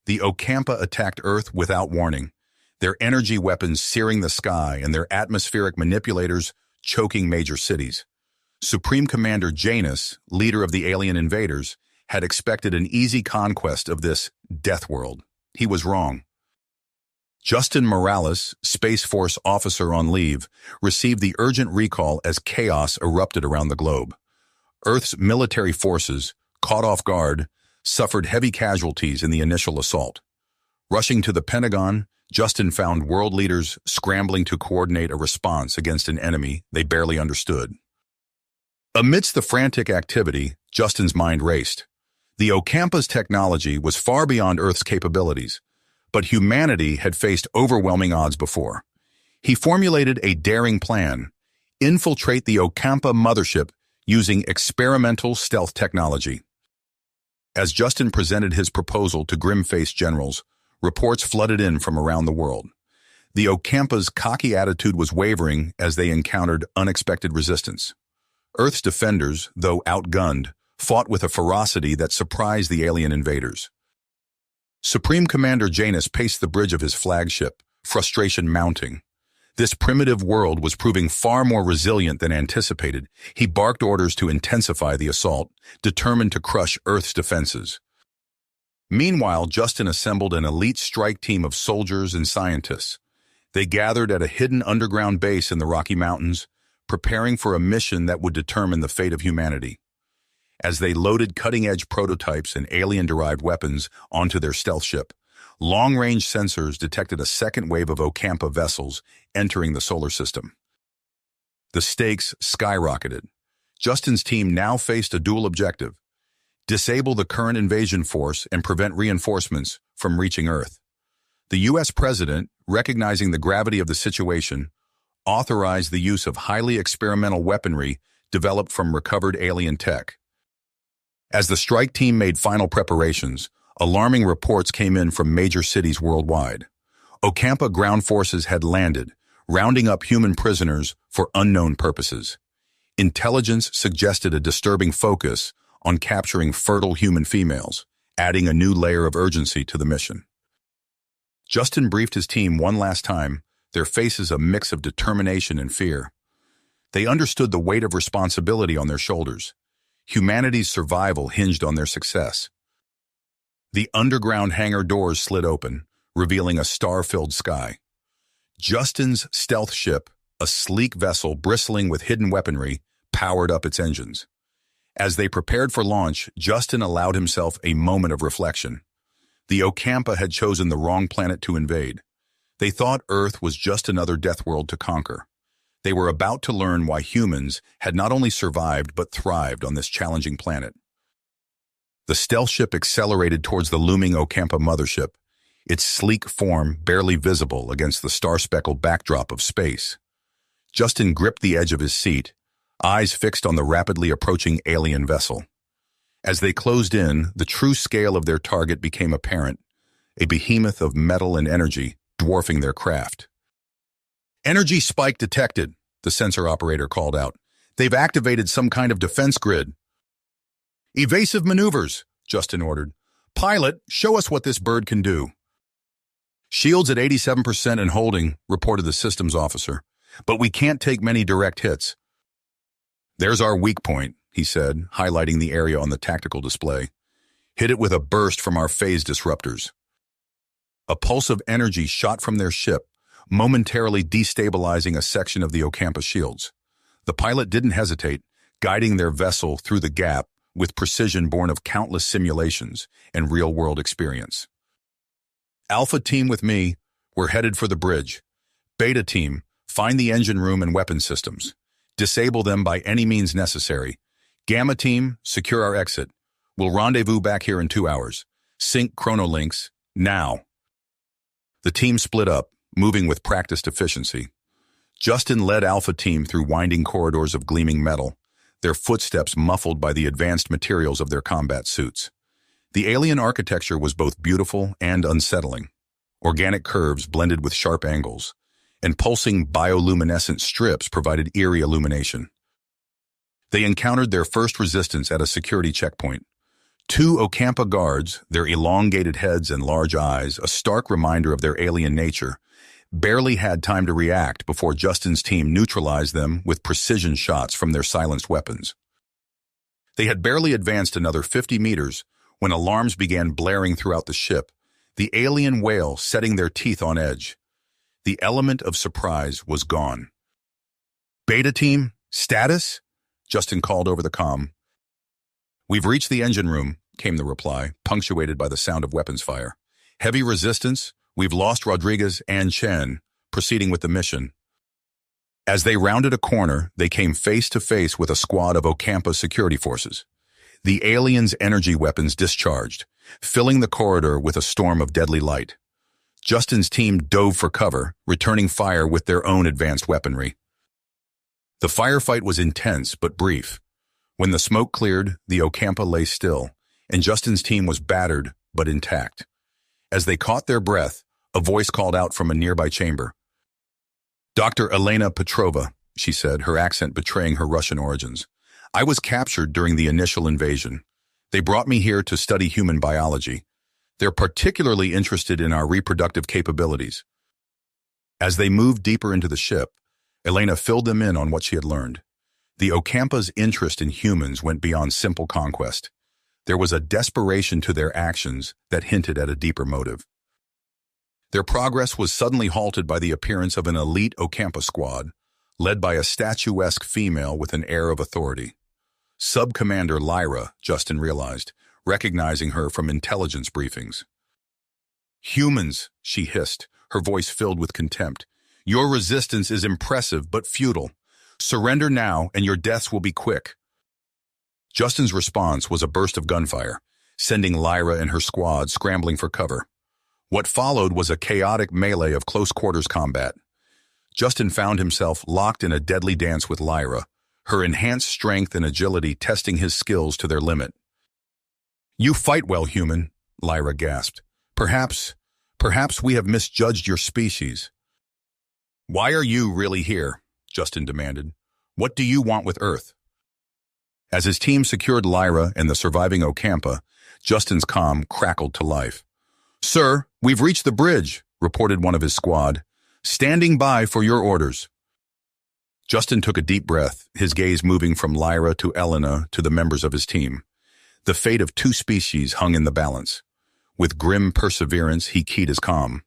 The Ocampa attacked Earth without warning, their energy weapons searing the sky and their atmospheric manipulators choking major cities. Supreme Commander Janus, leader of the alien invaders, had expected an easy conquest of this Deathworld. He was wrong. Justin Morales, Space Force officer on leave, received the urgent recall as chaos erupted around the globe. Earth's military forces, caught off guard, suffered heavy casualties in the initial assault. Rushing to the Pentagon, Justin found world leaders scrambling to coordinate a response against an enemy they barely understood. Amidst the frantic activity, Justin's mind raced. The Ocampa's technology was far beyond Earth's capabilities, but humanity had faced overwhelming odds before. He formulated a daring plan: infiltrate the Ocampa mothership using experimental stealth technology. As Justin presented his proposal to grim-faced generals, reports flooded in from around the world. The Ocampa's cocky attitude was wavering as they encountered unexpected resistance. Earth's defenders, though outgunned, fought with a ferocity that surprised the alien invaders. Supreme Commander Janus paced the bridge of his flagship, frustration mounting. This primitive world was proving far more resilient than anticipated. He barked orders to intensify the assault, determined to crush Earth's defenses. Meanwhile, Justin assembled an elite strike team of soldiers and scientists. They gathered at a hidden underground base in the Rocky Mountains, preparing for a mission that would determine the fate of humanity. As they loaded cutting-edge prototypes and alien-derived weapons onto their stealth ship, long-range sensors detected a second wave of Ocampa vessels entering the solar system. The stakes skyrocketed. Justin's team now faced a dual objective: disable the current invasion force and prevent reinforcements from reaching Earth. The U.S. president, recognizing the gravity of the situation, authorized the use of highly experimental weaponry developed from recovered alien tech. As the strike team made final preparations, alarming reports came in from major cities worldwide. Ocampa ground forces had landed, rounding up human prisoners for unknown purposes. Intelligence suggested a disturbing focus on capturing fertile human females, adding a new layer of urgency to the mission. Justin briefed his team one last time, their faces a mix of determination and fear. They understood the weight of responsibility on their shoulders. Humanity's survival hinged on their success. The underground hangar doors slid open, revealing a star-filled sky. Justin's stealth ship, a sleek vessel bristling with hidden weaponry, powered up its engines. As they prepared for launch, Justin allowed himself a moment of reflection. The Ocampa had chosen the wrong planet to invade. They thought Earth was just another Deathworld to conquer. They were about to learn why humans had not only survived but thrived on this challenging planet. The stealth ship accelerated towards the looming Ocampa mothership, its sleek form barely visible against the star-speckled backdrop of space. Justin gripped the edge of his seat, eyes fixed on the rapidly approaching alien vessel. As they closed in, the true scale of their target became apparent, a behemoth of metal and energy dwarfing their craft. "Energy spike detected," the sensor operator called out. "They've activated some kind of defense grid." "Evasive maneuvers," Justin ordered. "Pilot, show us what this bird can do." "Shields at 87% and holding," reported the systems officer. "But we can't take many direct hits." "There's our weak point," he said, highlighting the area on the tactical display. "Hit it with a burst from our phase disruptors." A pulse of energy shot from their ship, momentarily destabilizing a section of the Ocampa shields. The pilot didn't hesitate, guiding their vessel through the gap with precision born of countless simulations and real-world experience. "Alpha team with me, we're headed for the bridge. Beta team, find the engine room and weapon systems. Disable them by any means necessary. Gamma team, secure our exit. We'll rendezvous back here in 2 hours. Sync chronolinks, now." The team split up, moving with practiced efficiency. Justin led Alpha Team through winding corridors of gleaming metal, their footsteps muffled by the advanced materials of their combat suits. The alien architecture was both beautiful and unsettling. Organic curves blended with sharp angles, and pulsing bioluminescent strips provided eerie illumination. They encountered their first resistance at a security checkpoint. Two Ocampa guards, their elongated heads and large eyes, a stark reminder of their alien nature, barely had time to react before Justin's team neutralized them with precision shots from their silenced weapons. They had barely advanced another 50 meters when alarms began blaring throughout the ship, the alien whale setting their teeth on edge. The element of surprise was gone. "Beta team, status?" Justin called over the comm. "We've reached the engine room," came the reply, punctuated by the sound of weapons fire. "Heavy resistance. We've lost Rodriguez and Chen, proceeding with the mission." As they rounded a corner, they came face to face with a squad of Ocampa security forces. The aliens' energy weapons discharged, filling the corridor with a storm of deadly light. Justin's team dove for cover, returning fire with their own advanced weaponry. The firefight was intense but brief. When the smoke cleared, the Ocampa lay still, and Justin's team was battered but intact. As they caught their breath, a voice called out from a nearby chamber. "Dr. Elena Petrova," she said, her accent betraying her Russian origins. "I was captured during the initial invasion. They brought me here to study human biology. They're particularly interested in our reproductive capabilities." As they moved deeper into the ship, Elena filled them in on what she had learned. The Ocampa's interest in humans went beyond simple conquest. There was a desperation to their actions that hinted at a deeper motive. Their progress was suddenly halted by the appearance of an elite Ocampa squad, led by a statuesque female with an air of authority. Sub-Commander Lyra, Justin realized, recognizing her from intelligence briefings. "Humans," she hissed, her voice filled with contempt. "Your resistance is impressive but futile. Surrender now and your deaths will be quick." Justin's response was a burst of gunfire, sending Lyra and her squad scrambling for cover. What followed was a chaotic melee of close-quarters combat. Justin found himself locked in a deadly dance with Lyra, her enhanced strength and agility testing his skills to their limit. "You fight well, human," Lyra gasped. Perhaps we have misjudged your species." "Why are you really here?" Justin demanded. "What do you want with Earth?" As his team secured Lyra and the surviving Ocampa, Justin's comm crackled to life. "Sir, we've reached the bridge," reported one of his squad. "Standing by for your orders." Justin took a deep breath, his gaze moving from Lyra to Elena to the members of his team. The fate of two species hung in the balance. With grim perseverance, he keyed his comm.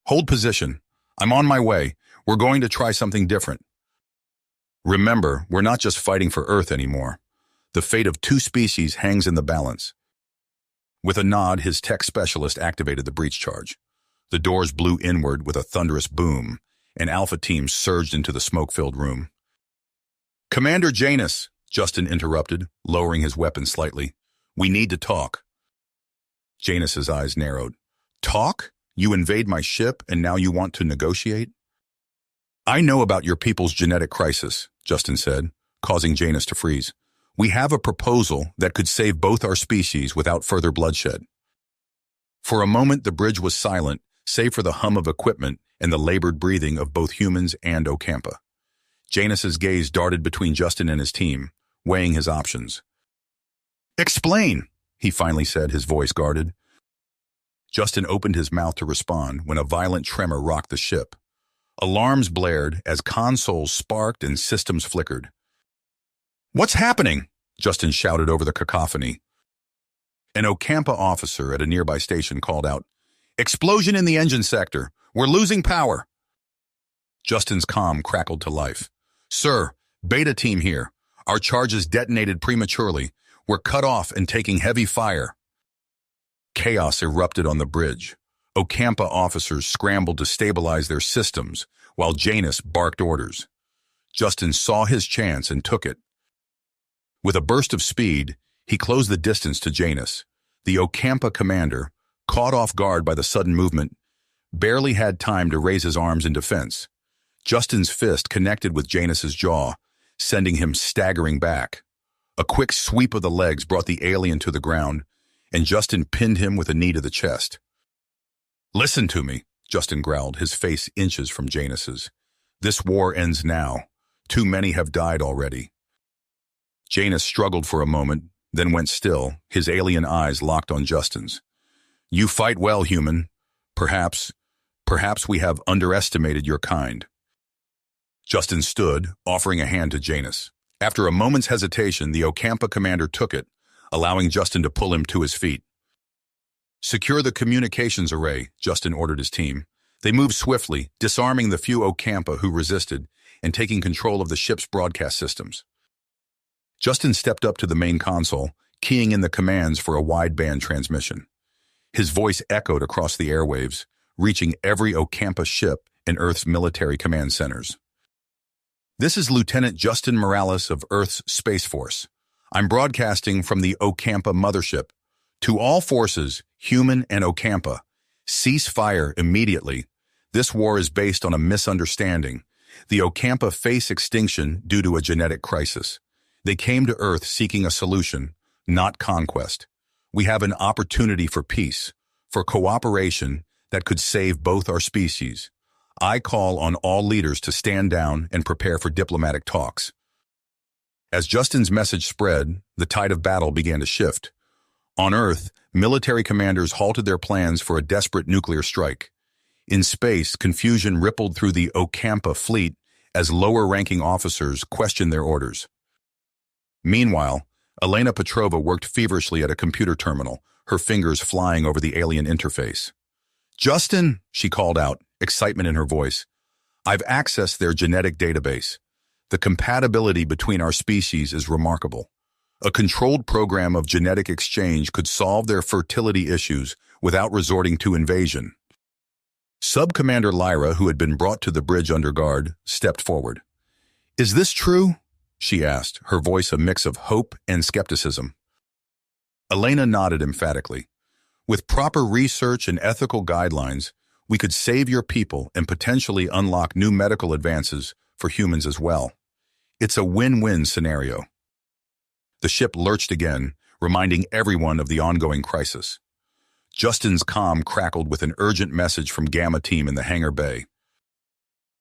"Hold position. I'm on my way. We're going to try something different. Remember, we're not just fighting for Earth anymore. The fate of two species hangs in the balance." With a nod, his tech specialist activated the breach charge. The doors blew inward with a thunderous boom, and Alpha Team surged into the smoke-filled room. "Commander Janus," Justin interrupted, lowering his weapon slightly. "We need to talk." Janus's eyes narrowed. "Talk? You invade my ship and now you want to negotiate?" "I know about your people's genetic crisis," Justin said, causing Janus to freeze. "We have a proposal that could save both our species without further bloodshed." For a moment, the bridge was silent, save for the hum of equipment and the labored breathing of both humans and Ocampa. Janus's gaze darted between Justin and his team, weighing his options. "Explain," he finally said, his voice guarded. Justin opened his mouth to respond when a violent tremor rocked the ship. Alarms blared as consoles sparked and systems flickered. "What's happening?" Justin shouted over the cacophony. An Ocampa officer at a nearby station called out, "Explosion in the engine sector. We're losing power." Justin's comm crackled to life. "Sir, Beta Team here. Our charges detonated prematurely. We're cut off and taking heavy fire." Chaos erupted on the bridge. Ocampa officers scrambled to stabilize their systems, while Janus barked orders. Justin saw his chance and took it. With a burst of speed, he closed the distance to Janus. The Ocampa commander, caught off guard by the sudden movement, barely had time to raise his arms in defense. Justin's fist connected with Janus's jaw, sending him staggering back. A quick sweep of the legs brought the alien to the ground, and Justin pinned him with a knee to the chest. "Listen to me," Justin growled, his face inches from Janus's. "This war ends now. Too many have died already." Janus struggled for a moment, then went still, his alien eyes locked on Justin's. You fight well, human. Perhaps we have underestimated your kind. Justin stood, offering a hand to Janus. After a moment's hesitation, the Ocampa commander took it, allowing Justin to pull him to his feet. Secure the communications array, Justin ordered his team. They moved swiftly, disarming the few Ocampa who resisted and taking control of the ship's broadcast systems. Justin stepped up to the main console, keying in the commands for a wideband transmission. His voice echoed across the airwaves, reaching every Ocampa ship in Earth's military command centers. This is Lieutenant Justin Morales of Earth's Space Force. I'm broadcasting from the Ocampa mothership. To all forces, human and Ocampa, cease fire immediately. This war is based on a misunderstanding. The Ocampa face extinction due to a genetic crisis. They came to Earth seeking a solution, not conquest. We have an opportunity for peace, for cooperation that could save both our species. I call on all leaders to stand down and prepare for diplomatic talks. As Justin's message spread, the tide of battle began to shift. On Earth, military commanders halted their plans for a desperate nuclear strike. In space, confusion rippled through the Ocampa fleet as lower-ranking officers questioned their orders. Meanwhile, Elena Petrova worked feverishly at a computer terminal, her fingers flying over the alien interface. Justin, she called out, excitement in her voice. I've accessed their genetic database. The compatibility between our species is remarkable. A controlled program of genetic exchange could solve their fertility issues without resorting to invasion. Sub-Commander Lyra, who had been brought to the bridge under guard, stepped forward. Is this true? She asked, her voice a mix of hope and skepticism. Elena nodded emphatically. With proper research and ethical guidelines, we could save your people and potentially unlock new medical advances for humans as well. It's a win-win scenario. The ship lurched again, reminding everyone of the ongoing crisis. Justin's comm crackled with an urgent message from Gamma Team in the hangar bay.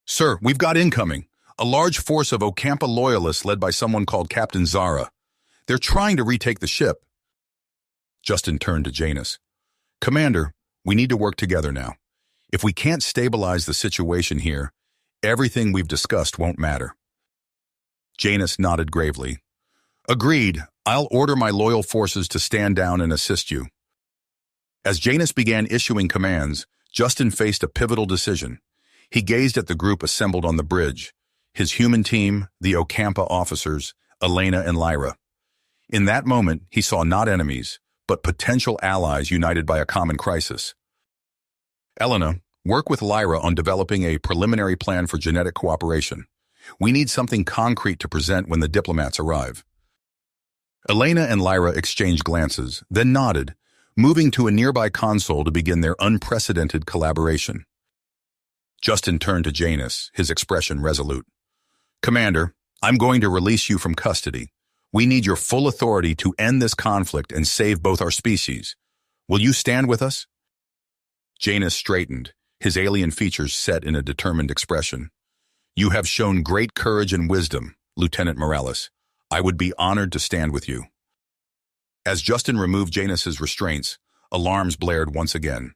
Sir, we've got incoming. A large force of Ocampa loyalists led by someone called Captain Zara. They're trying to retake the ship. Justin turned to Janus. Commander, we need to work together now. If we can't stabilize the situation here, everything we've discussed won't matter. Janus nodded gravely. Agreed. I'll order my loyal forces to stand down and assist you. As Janus began issuing commands, Justin faced a pivotal decision. He gazed at the group assembled on the bridge, his human team, the Ocampa officers, Elena and Lyra. In that moment, he saw not enemies, but potential allies united by a common crisis. Elena, work with Lyra on developing a preliminary plan for genetic cooperation. We need something concrete to present when the diplomats arrive. Elena and Lyra exchanged glances, then nodded, moving to a nearby console to begin their unprecedented collaboration. Justin turned to Janus, his expression resolute. Commander, I'm going to release you from custody. We need your full authority to end this conflict and save both our species. Will you stand with us? Janus straightened, his alien features set in a determined expression. You have shown great courage and wisdom, Lieutenant Morales. I would be honored to stand with you. As Justin removed Janus's restraints, alarms blared once again.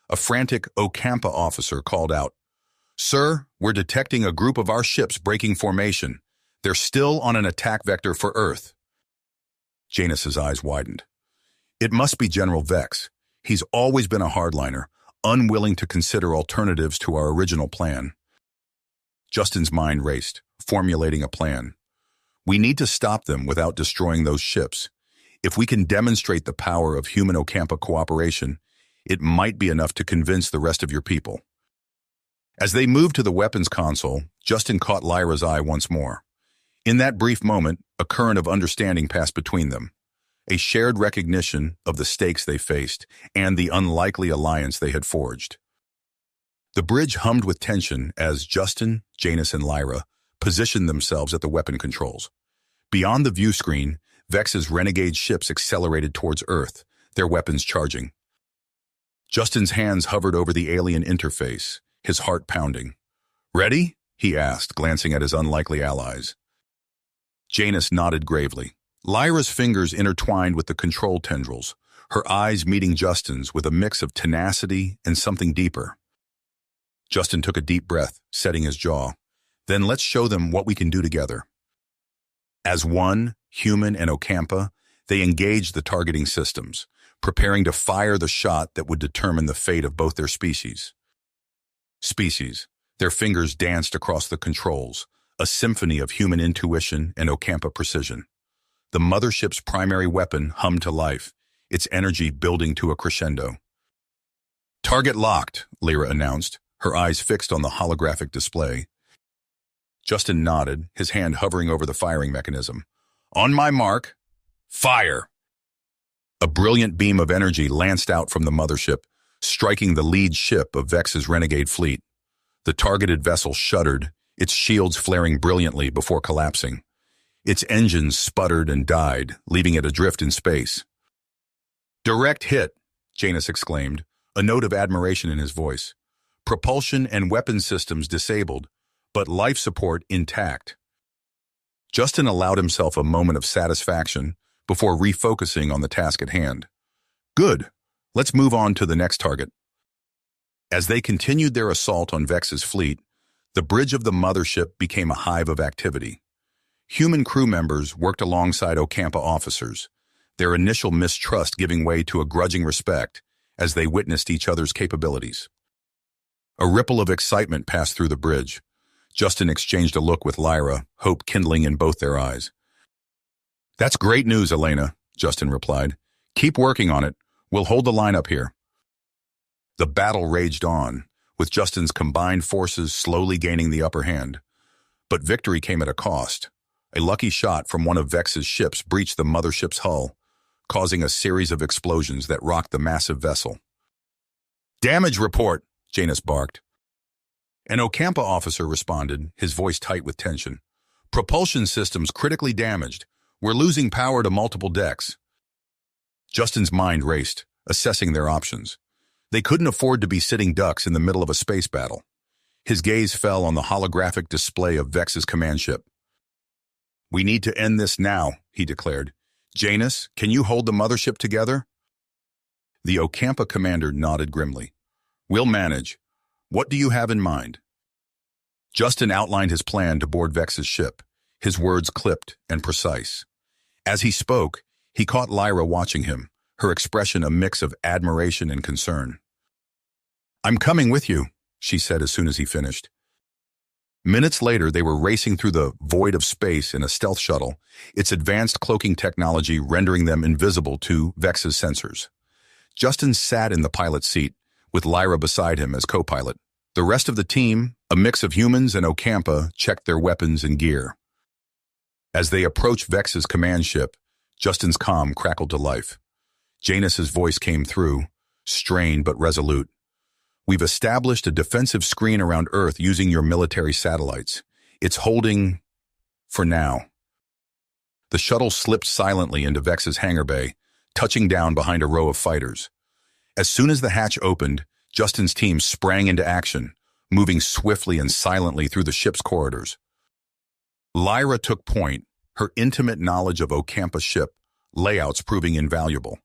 A frantic Ocampa officer called out, Sir, we're detecting a group of our ships breaking formation. They're still on an attack vector for Earth. Janus's eyes widened. It must be General Vex. He's always been a hardliner, unwilling to consider alternatives to our original plan. Justin's mind raced, formulating a plan. We need to stop them without destroying those ships. If we can demonstrate the power of human Ocampa cooperation, it might be enough to convince the rest of your people. As they moved to the weapons console, Justin caught Lyra's eye once more. In that brief moment, a current of understanding passed between them, a shared recognition of the stakes they faced and the unlikely alliance they had forged. The bridge hummed with tension as Justin, Janus, and Lyra positioned themselves at the weapon controls. Beyond the view screen, Vex's renegade ships accelerated towards Earth, their weapons charging. Justin's hands hovered over the alien interface, his heart pounding. Ready? He asked, glancing at his unlikely allies. Janus nodded gravely. Lyra's fingers intertwined with the control tendrils, her eyes meeting Justin's with a mix of tenacity and something deeper. Justin took a deep breath, setting his jaw. Then let's show them what we can do together. As one, Human and Ocampa, they engaged the targeting systems, preparing to fire the shot that would determine the fate of both their species. Their fingers danced across the controls, a symphony of human intuition and Ocampa precision. The mothership's primary weapon hummed to life, its energy building to a crescendo. "Target locked," Lyra announced, her eyes fixed on the holographic display. Justin nodded, his hand hovering over the firing mechanism. "On my mark, fire!" A brilliant beam of energy lanced out from the mothership, striking the lead ship of Vex's renegade fleet. The targeted vessel shuddered, its shields flaring brilliantly before collapsing. Its engines sputtered and died, leaving it adrift in space. "Direct hit," Janus exclaimed, a note of admiration in his voice. "Propulsion and weapon systems disabled, but life support intact." Justin allowed himself a moment of satisfaction before refocusing on the task at hand. "Good. Let's move on to the next target." As they continued their assault on Vex's fleet, the bridge of the mothership became a hive of activity. Human crew members worked alongside Ocampa officers, their initial mistrust giving way to a grudging respect as they witnessed each other's capabilities. A ripple of excitement passed through the bridge. Justin exchanged a look with Lyra, hope kindling in both their eyes. "That's great news, Elena," Justin replied. "Keep working on it. We'll hold the line up here." The battle raged on, with Justin's combined forces slowly gaining the upper hand. But victory came at a cost. A lucky shot from one of Vex's ships breached the mothership's hull, causing a series of explosions that rocked the massive vessel. "Damage report," Janus barked. An Ocampa officer responded, his voice tight with tension. "Propulsion systems critically damaged. We're losing power to multiple decks." Justin's mind raced, assessing their options. They couldn't afford to be sitting ducks in the middle of a space battle. His gaze fell on the holographic display of Vex's command ship. "We need to end this now," he declared. "Janus, can you hold the mothership together?" The Ocampa commander nodded grimly. "We'll manage. What do you have in mind?" Justin outlined his plan to board Vex's ship, his words clipped and precise. As he spoke, he caught Lyra watching him, her expression a mix of admiration and concern. "I'm coming with you," she said as soon as he finished. Minutes later, they were racing through the void of space in a stealth shuttle, its advanced cloaking technology rendering them invisible to Vex's sensors. Justin sat in the pilot's seat, with Lyra beside him as co-pilot. The rest of the team, a mix of humans and Ocampa, checked their weapons and gear. As they approached Vex's command ship, Justin's comm crackled to life. Janus's voice came through, strained but resolute. "We've established a defensive screen around Earth using your military satellites. It's holding for now." The shuttle slipped silently into Vex's hangar bay, touching down behind a row of fighters. As soon as the hatch opened, Justin's team sprang into action, moving swiftly and silently through the ship's corridors. Lyra took point, her intimate knowledge of Ocampa's ship layouts proving invaluable.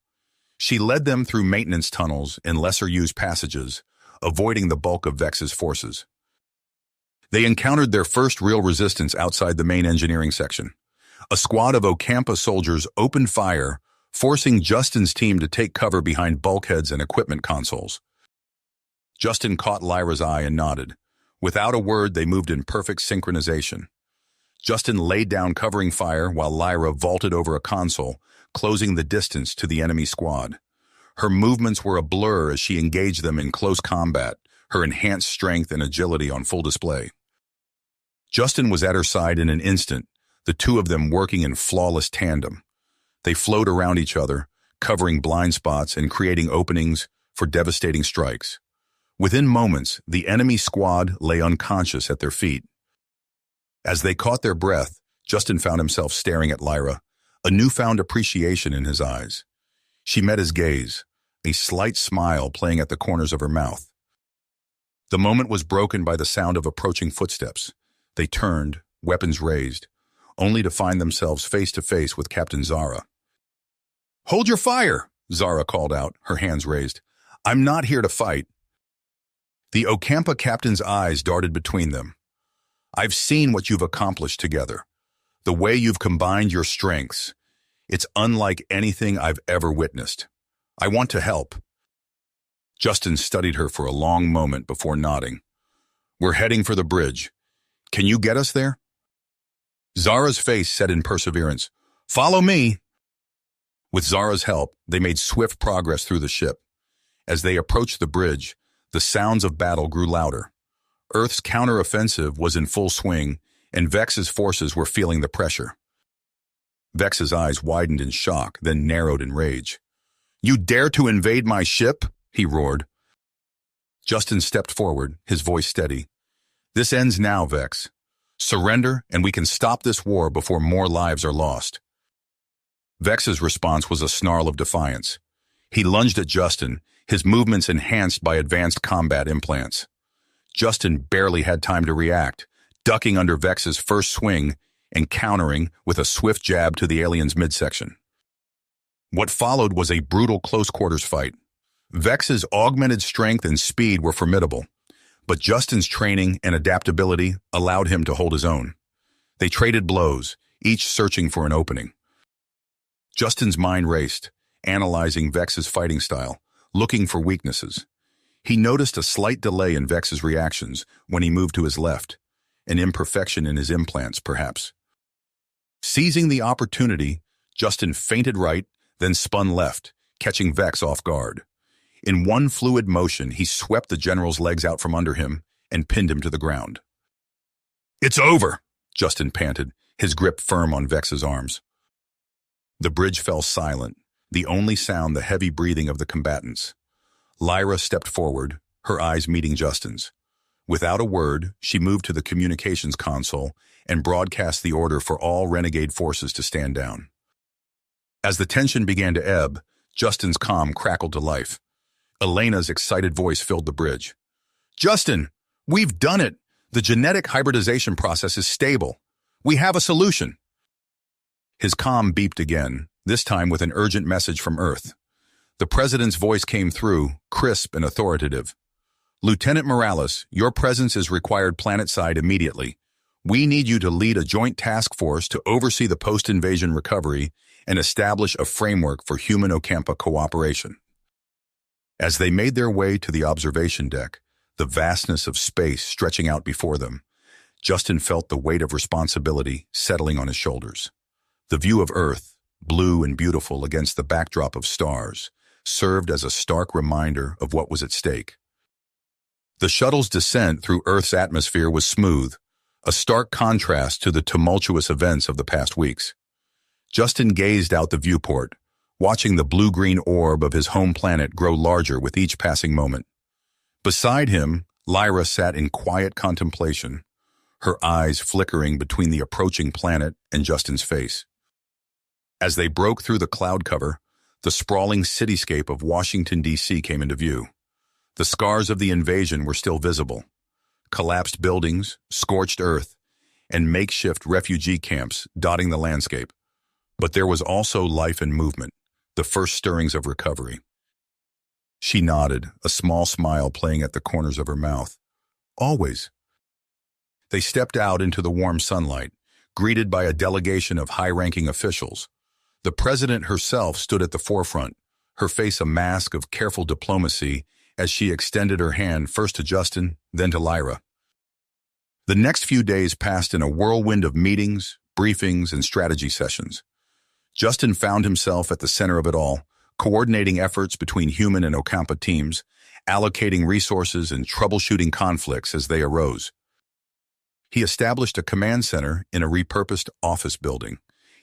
She led them through maintenance tunnels and lesser-used passages, avoiding the bulk of Vex's forces. They encountered their first real resistance outside the main engineering section. A squad of Ocampa soldiers opened fire, forcing Justin's team to take cover behind bulkheads and equipment consoles. Justin caught Lyra's eye and nodded. Without a word, they moved in perfect synchronization. Justin laid down covering fire while Lyra vaulted over a console, closing the distance to the enemy squad. Her movements were a blur as she engaged them in close combat, her enhanced strength and agility on full display. Justin was at her side in an instant, the two of them working in flawless tandem. They flowed around each other, covering blind spots and creating openings for devastating strikes. Within moments, the enemy squad lay unconscious at their feet. As they caught their breath, Justin found himself staring at Lyra, a newfound appreciation in his eyes. She met his gaze, a slight smile playing at the corners of her mouth. The moment was broken by the sound of approaching footsteps. They turned, weapons raised, only to find themselves face to face with Captain Zara. "Hold your fire," Zara called out, her hands raised. "I'm not here to fight." The Ocampa captain's eyes darted between them. "I've seen what you've accomplished together. The way you've combined your strengths. It's unlike anything I've ever witnessed. I want to help." Justin studied her for a long moment before nodding. "We're heading for the bridge. Can you get us there?" Zara's face set in perseverance. "Follow me." With Zara's help, they made swift progress through the ship. As they approached the bridge, the sounds of battle grew louder. Earth's counteroffensive was in full swing, and Vex's forces were feeling the pressure. Vex's eyes widened in shock, then narrowed in rage. "You dare to invade my ship?" he roared. Justin stepped forward, his voice steady. "This ends now, Vex. Surrender, and we can stop this war before more lives are lost." Vex's response was a snarl of defiance. He lunged at Justin, his movements enhanced by advanced combat implants. Justin barely had time to react, ducking under Vex's first swing and countering with a swift jab to the alien's midsection. What followed was a brutal close-quarters fight. Vex's augmented strength and speed were formidable, but Justin's training and adaptability allowed him to hold his own. They traded blows, each searching for an opening. Justin's mind raced, analyzing Vex's fighting style, looking for weaknesses. He noticed a slight delay in Vex's reactions when he moved to his left, an imperfection in his implants, perhaps. Seizing the opportunity, Justin feinted right, then spun left, catching Vex off guard. In one fluid motion, he swept the general's legs out from under him and pinned him to the ground. "It's over," Justin panted, his grip firm on Vex's arms. The bridge fell silent, the only sound the heavy breathing of the combatants. Lyra stepped forward, her eyes meeting Justin's. Without a word, she moved to the communications console and broadcast the order for all renegade forces to stand down. As the tension began to ebb, Justin's comm crackled to life. Elena's excited voice filled the bridge. "Justin, we've done it! The genetic hybridization process is stable. We have a solution." His comm beeped again, this time with an urgent message from Earth. The president's voice came through, crisp and authoritative. "Lieutenant Morales, your presence is required planetside immediately. We need you to lead a joint task force to oversee the post-invasion recovery and establish a framework for human Ocampa cooperation." As they made their way to the observation deck, the vastness of space stretching out before them, Justin felt the weight of responsibility settling on his shoulders. The view of Earth, blue and beautiful against the backdrop of stars, served as a stark reminder of what was at stake. The shuttle's descent through Earth's atmosphere was smooth, a stark contrast to the tumultuous events of the past weeks. Justin gazed out the viewport, watching the blue-green orb of his home planet grow larger with each passing moment. Beside him, Lyra sat in quiet contemplation, her eyes flickering between the approaching planet and Justin's face. As they broke through the cloud cover, the sprawling cityscape of Washington, D.C. came into view. The scars of the invasion were still visible. Collapsed buildings, scorched earth, and makeshift refugee camps dotting the landscape. But there was also life and movement, the first stirrings of recovery. She nodded, a small smile playing at the corners of her mouth. "Always." They stepped out into the warm sunlight, greeted by a delegation of high-ranking officials. The president herself stood at the forefront, her face a mask of careful diplomacy as she extended her hand first to Justin, then to Lyra. The next few days passed in a whirlwind of meetings, briefings, and strategy sessions. Justin found himself at the center of it all, coordinating efforts between human and Ocampa teams, allocating resources and troubleshooting conflicts as they arose. He established a command center in a repurposed office building,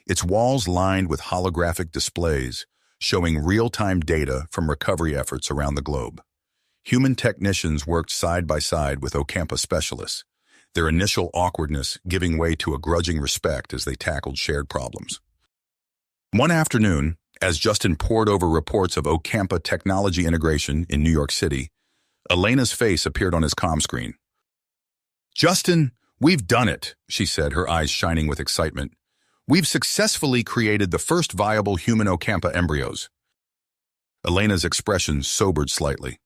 its walls lined with holographic displays showing real-time data from recovery efforts around the globe. Human technicians worked side by side with Ocampa specialists, their initial awkwardness giving way to a grudging respect as they tackled shared problems. One afternoon, as Justin pored over reports of Ocampa technology integration in New York City, Elena's face appeared on his comm screen. "Justin, we've done it," she said, her eyes shining with excitement. We've successfully created the first viable human Ocampa embryos. Elena's expression sobered slightly.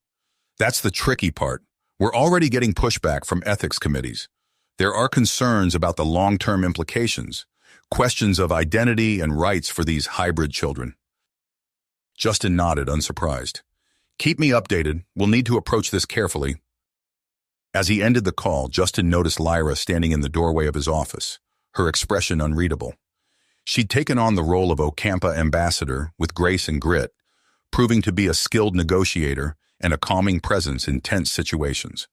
That's the tricky part. We're already getting pushback from ethics committees. There are concerns about the long-term implications, questions of identity and rights for these hybrid children. Justin nodded, unsurprised. Keep me updated. We'll need to approach this carefully. As he ended the call, Justin noticed Lyra standing in the doorway of his office, her expression unreadable. She'd taken on the role of Ocampa ambassador with grace and grit, proving to be a skilled negotiator and a calming presence in tense situations.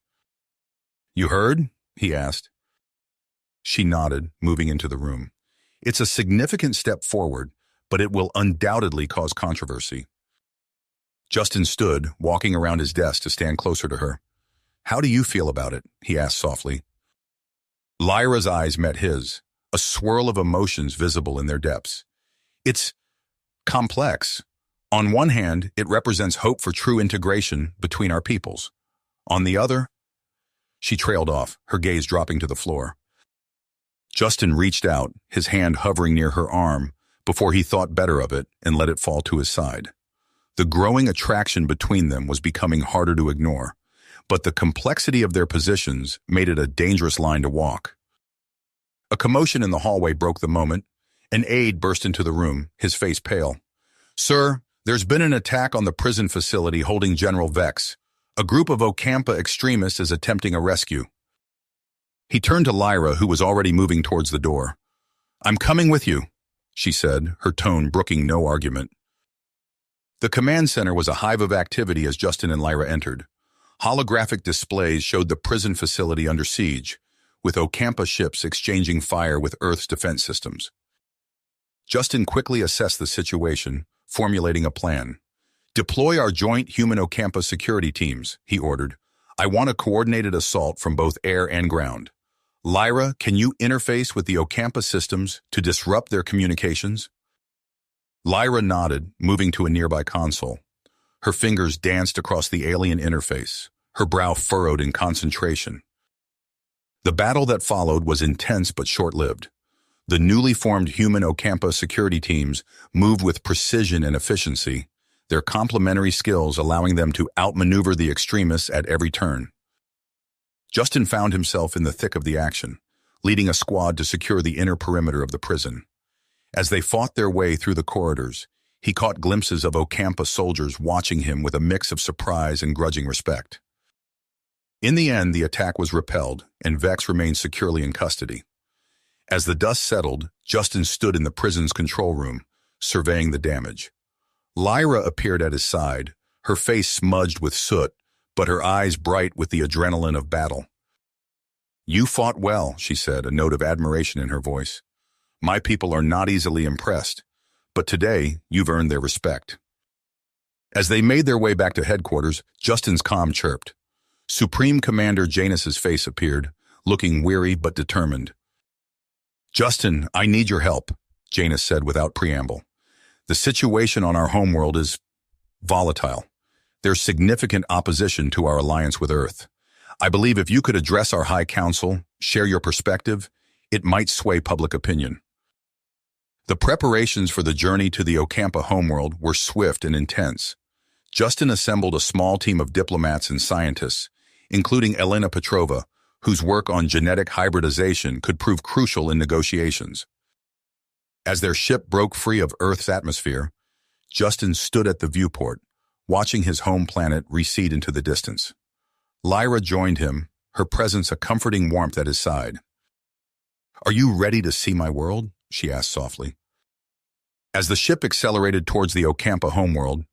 "You heard?" he asked. She nodded, moving into the room. "It's a significant step forward, but it will undoubtedly cause controversy." Justin stood, walking around his desk to stand closer to her. "How do you feel about it?" he asked softly. Lyra's eyes met his, a swirl of emotions visible in their depths. "It's complex. On one hand, it represents hope for true integration between our peoples. On the other—" She trailed off, her gaze dropping to the floor. Justin reached out, his hand hovering near her arm, before he thought better of it and let it fall to his side. The growing attraction between them was becoming harder to ignore, but the complexity of their positions made it a dangerous line to walk. A commotion in the hallway broke the moment. An aide burst into the room, his face pale. "Sir, there's been an attack on the prison facility holding General Vex. A group of Ocampa extremists is attempting a rescue." He turned to Lyra, who was already moving towards the door. "I'm coming with you," she said, her tone brooking no argument. The command center was a hive of activity as Justin and Lyra entered. Holographic displays showed the prison facility under siege, with Ocampa ships exchanging fire with Earth's defense systems. Justin quickly assessed the situation, formulating a plan. "Deploy our joint human Ocampa security teams," he ordered. "I want a coordinated assault from both air and ground. Lyra, can you interface with the Ocampa systems to disrupt their communications?" Lyra nodded, moving to a nearby console. Her fingers danced across the alien interface, her brow furrowed in concentration. The battle that followed was intense but short-lived. The newly formed human Ocampa security teams moved with precision and efficiency, their complementary skills allowing them to outmaneuver the extremists at every turn. Justin found himself in the thick of the action, leading a squad to secure the inner perimeter of the prison. As they fought their way through the corridors, he caught glimpses of Ocampa soldiers watching him with a mix of surprise and grudging respect. In the end, the attack was repelled, and Vex remained securely in custody. As the dust settled, Justin stood in the prison's control room, surveying the damage. Lyra appeared at his side, her face smudged with soot, but her eyes bright with the adrenaline of battle. "You fought well," she said, a note of admiration in her voice. "My people are not easily impressed, but today you've earned their respect." As they made their way back to headquarters, Justin's comm chirped. Supreme Commander Janus's face appeared, looking weary but determined. "Justin, I need your help," Janus said without preamble. "The situation on our homeworld is volatile. There's significant opposition to our alliance with Earth. I believe if you could address our High Council, share your perspective, it might sway public opinion." The preparations for the journey to the Ocampa homeworld were swift and intense. Justin assembled a small team of diplomats and scientists, including Elena Petrova, whose work on genetic hybridization could prove crucial in negotiations. As their ship broke free of Earth's atmosphere, Justin stood at the viewport, watching his home planet recede into the distance. Lyra joined him, her presence a comforting warmth at his side. "Are you ready to see my world?" she asked softly. As the ship accelerated towards the Ocampa homeworld,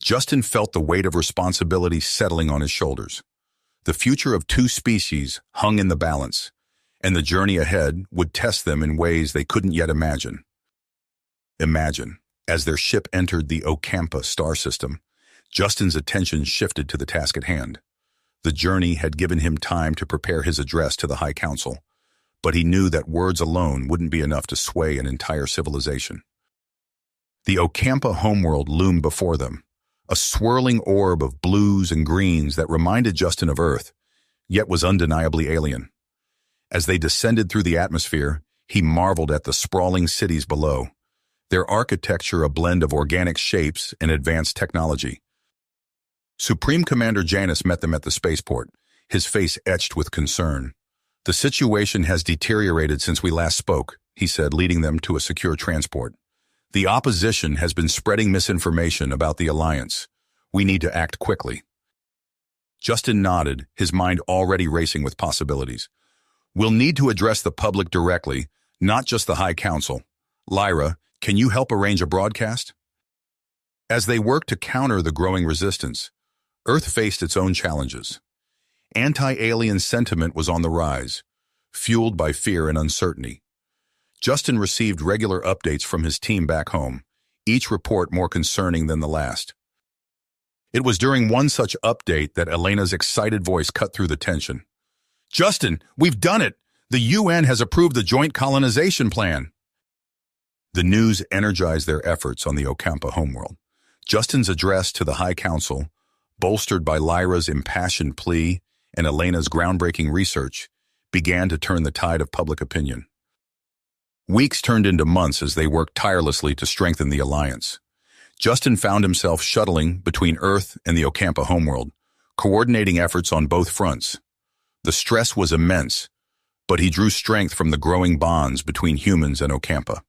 Justin felt the weight of responsibility settling on his shoulders. The future of two species hung in the balance, and the journey ahead would test them in ways they couldn't yet imagine. As their ship entered the Ocampa star system, Justin's attention shifted to the task at hand. The journey had given him time to prepare his address to the High Council, but he knew that words alone wouldn't be enough to sway an entire civilization. The Ocampa homeworld loomed before them, a swirling orb of blues and greens that reminded Justin of Earth, yet was undeniably alien. As they descended through the atmosphere, He marveled at the sprawling cities below, their architecture a blend of organic shapes and advanced technology. Supreme Commander Janus met them at the spaceport, his face etched with concern. "The situation has deteriorated since we last spoke," he said, leading them to a secure transport. "The opposition has been spreading misinformation about the Alliance. We need to act quickly." Justin nodded, his mind already racing with possibilities. "We'll need to address the public directly, not just the High Council. Lyra, can you help arrange a broadcast?" As they worked to counter the growing resistance, Earth faced its own challenges. Anti-alien sentiment was on the rise, fueled by fear and uncertainty. Justin received regular updates from his team back home, each report more concerning than the last. It was during one such update that Elena's excited voice cut through the tension. "Justin, we've done it! The UN has approved the joint colonization plan!" The news energized their efforts on the Ocampa homeworld. Justin's address to the High Council, bolstered by Lyra's impassioned plea and Elena's groundbreaking research, began to turn the tide of public opinion. Weeks turned into months as they worked tirelessly to strengthen the alliance. Justin found himself shuttling between Earth and the Ocampa homeworld, coordinating efforts on both fronts. The stress was immense, but he drew strength from the growing bonds between humans and Ocampa.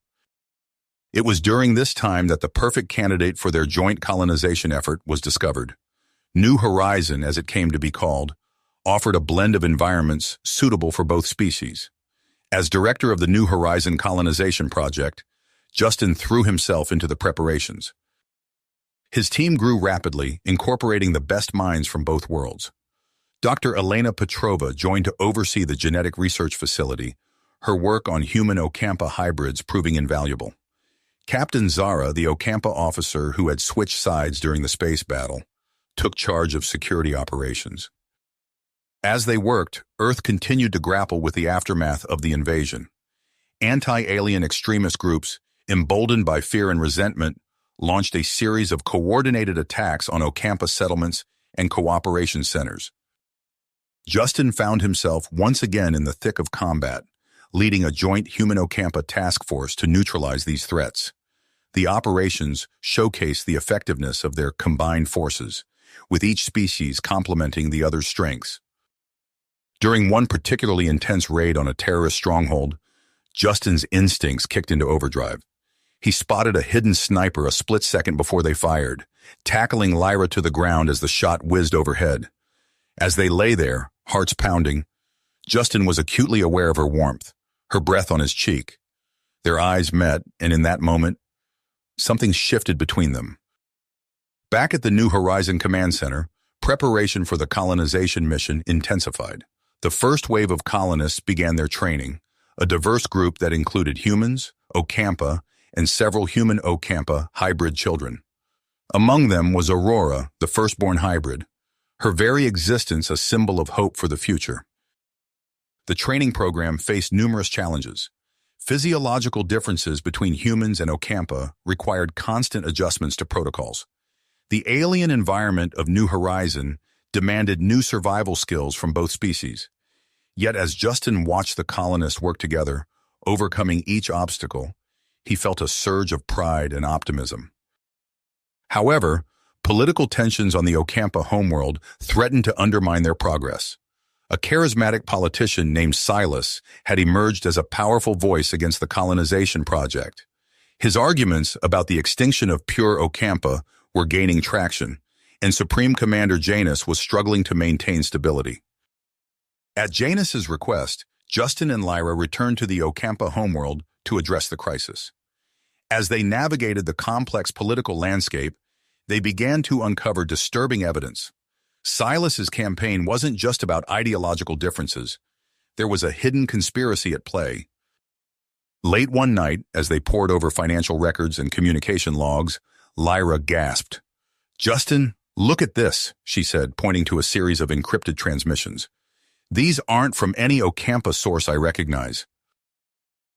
It was during this time that the perfect candidate for their joint colonization effort was discovered. New Horizon, as it came to be called, offered a blend of environments suitable for both species. As director of the New Horizon colonization project, Justin threw himself into the preparations. His team grew rapidly, incorporating the best minds from both worlds. Dr. Elena Petrova joined to oversee the genetic research facility, her work on human Ocampa hybrids proving invaluable. Captain Zara, the Ocampa officer who had switched sides during the space battle, took charge of security operations. As they worked, Earth continued to grapple with the aftermath of the invasion. Anti-alien extremist groups, emboldened by fear and resentment, launched a series of coordinated attacks on Ocampa settlements and cooperation centers. Justin found himself once again in the thick of combat, leading a joint human-Ocampa task force to neutralize these threats. The operations showcased the effectiveness of their combined forces, with each species complementing the other's strengths. During one particularly intense raid on a terrorist stronghold, Justin's instincts kicked into overdrive. He spotted a hidden sniper a split second before they fired, tackling Lyra to the ground as the shot whizzed overhead. As they lay there, hearts pounding, Justin was acutely aware of her warmth, her breath on his cheek. Their eyes met, and in that moment, something shifted between them. Back at the New Horizon Command Center, preparation for the colonization mission intensified. The first wave of colonists began their training, a diverse group that included humans, Ocampa, and several human Ocampa hybrid children. Among them was Aurora, the firstborn hybrid, her very existence a symbol of hope for the future. The training program faced numerous challenges. Physiological differences between humans and Ocampa required constant adjustments to protocols. The alien environment of New Horizon demanded new survival skills from both species. Yet as Justin watched the colonists work together, overcoming each obstacle, he felt a surge of pride and optimism. However, political tensions on the Ocampa homeworld threatened to undermine their progress. A charismatic politician named Silas had emerged as a powerful voice against the colonization project. His arguments about the extinction of pure Ocampa were gaining traction, and Supreme Commander Janus was struggling to maintain stability. At Janus's request, Justin and Lyra returned to the Ocampa homeworld to address the crisis. As they navigated the complex political landscape, they began to uncover disturbing evidence. Silas's campaign wasn't just about ideological differences. There was a hidden conspiracy at play. Late one night, as they pored over financial records and communication logs, Lyra gasped. "Justin, look at this," she said, pointing to a series of encrypted transmissions. "These aren't from any Ocampa source I recognize."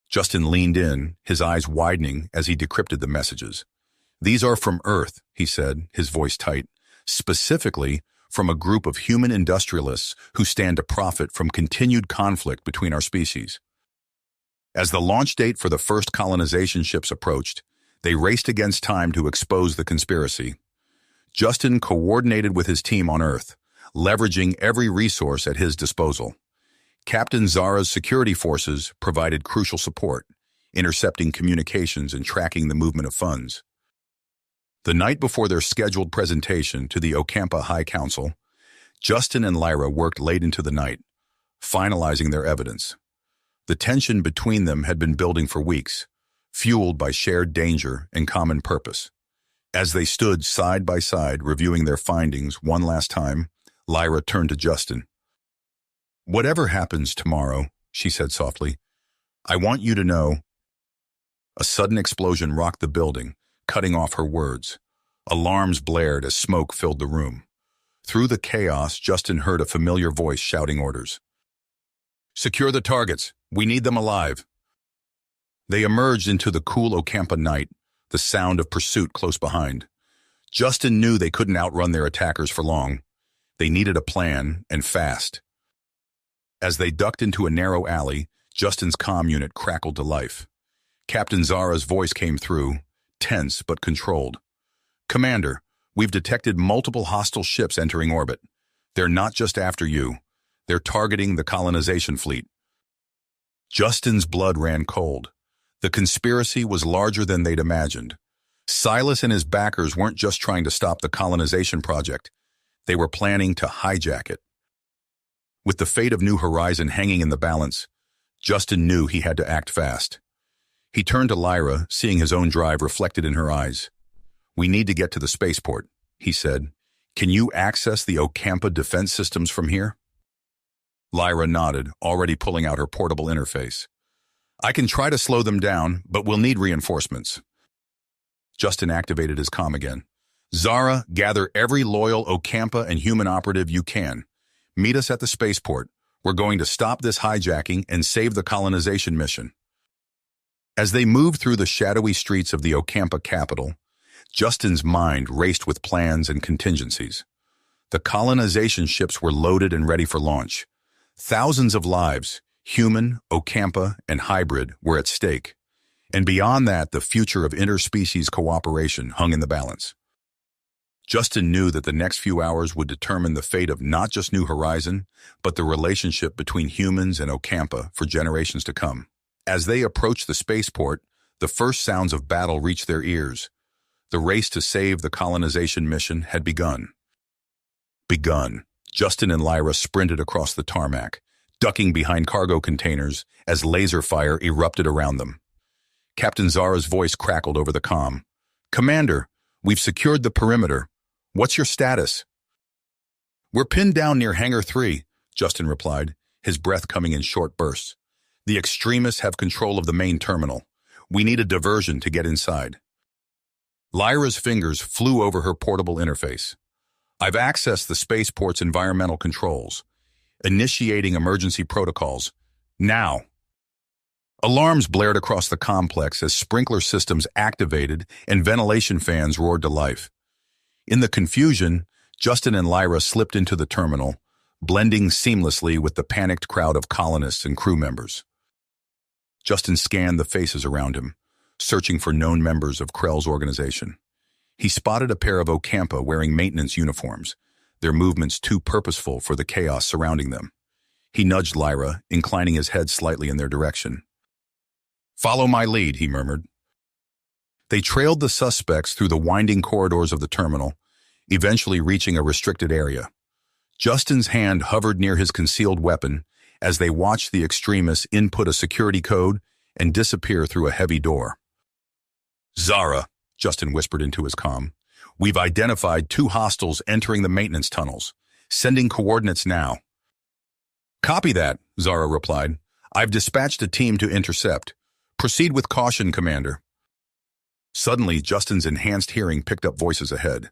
Justin leaned in, his eyes widening as he decrypted the messages. "These are from Earth," he said, his voice tight, "specifically from a group of human industrialists who stand to profit from continued conflict between our species." As the launch date for the first colonization ships approached, they raced against time to expose the conspiracy. Justin coordinated with his team on Earth, leveraging every resource at his disposal. Captain Zara's security forces provided crucial support, intercepting communications and tracking the movement of funds. The night before their scheduled presentation to the Ocampa High Council, Justin and Lyra worked late into the night, finalizing their evidence. The tension between them had been building for weeks, fueled by shared danger and common purpose. As they stood side by side reviewing their findings one last time, Lyra turned to Justin. "Whatever happens tomorrow," she said softly, "I want you to know." A sudden explosion rocked the building, cutting off her words. Alarms blared as smoke filled the room. Through the chaos, Justin heard a familiar voice shouting orders. "Secure the targets. We need them alive." They emerged into the cool Ocampa night, the sound of pursuit close behind. Justin knew they couldn't outrun their attackers for long. They needed a plan, and fast. As they ducked into a narrow alley, Justin's comm unit crackled to life. Captain Zara's voice came through, tense but controlled. "Commander, we've detected multiple hostile ships entering orbit. They're not just after you. They're targeting the colonization fleet." Justin's blood ran cold. The conspiracy was larger than they'd imagined. Silas and his backers weren't just trying to stop the colonization project. They were planning to hijack it. With the fate of New Horizon hanging in the balance, Justin knew he had to act fast. He turned to Lyra, seeing his own drive reflected in her eyes. "We need to get to the spaceport," he said. "Can you access the Ocampa defense systems from here?" Lyra nodded, already pulling out her portable interface. "I can try to slow them down, but we'll need reinforcements." Justin activated his comm again. "Zara, gather every loyal Ocampa and human operative you can. Meet us at the spaceport. We're going to stop this hijacking and save the colonization mission." As they moved through the shadowy streets of the Ocampa capital, Justin's mind raced with plans and contingencies. The colonization ships were loaded and ready for launch. Thousands of lives, human, Ocampa, and hybrid, were at stake. And beyond that, the future of interspecies cooperation hung in the balance. Justin knew that the next few hours would determine the fate of not just New Horizon, but the relationship between humans and Ocampa for generations to come. As they approached the spaceport, the first sounds of battle reached their ears. The race to save the colonization mission had begun. Justin and Lyra sprinted across the tarmac, ducking behind cargo containers as laser fire erupted around them. Captain Zara's voice crackled over the comm. "Commander, we've secured the perimeter. What's your status?" "We're pinned down near Hangar 3, Justin replied, his breath coming in short bursts. "The extremists have control of the main terminal. We need a diversion to get inside." Lyra's fingers flew over her portable interface. "I've accessed the spaceport's environmental controls. Initiating emergency protocols. Now." Alarms blared across the complex as sprinkler systems activated and ventilation fans roared to life. In the confusion, Justin and Lyra slipped into the terminal, blending seamlessly with the panicked crowd of colonists and crew members. Justin scanned the faces around him, searching for known members of Krell's organization. He spotted a pair of Ocampa wearing maintenance uniforms, their movements too purposeful for the chaos surrounding them. He nudged Lyra, inclining his head slightly in their direction. "Follow my lead," he murmured. They trailed the suspects through the winding corridors of the terminal, eventually reaching a restricted area. Justin's hand hovered near his concealed weapon as they watched the extremists input a security code and disappear through a heavy door. "Zara," Justin whispered into his comm, "we've identified 2 hostiles entering the maintenance tunnels. Sending coordinates now." "Copy that," Zara replied. "I've dispatched a team to intercept. Proceed with caution, Commander." Suddenly, Justin's enhanced hearing picked up voices ahead.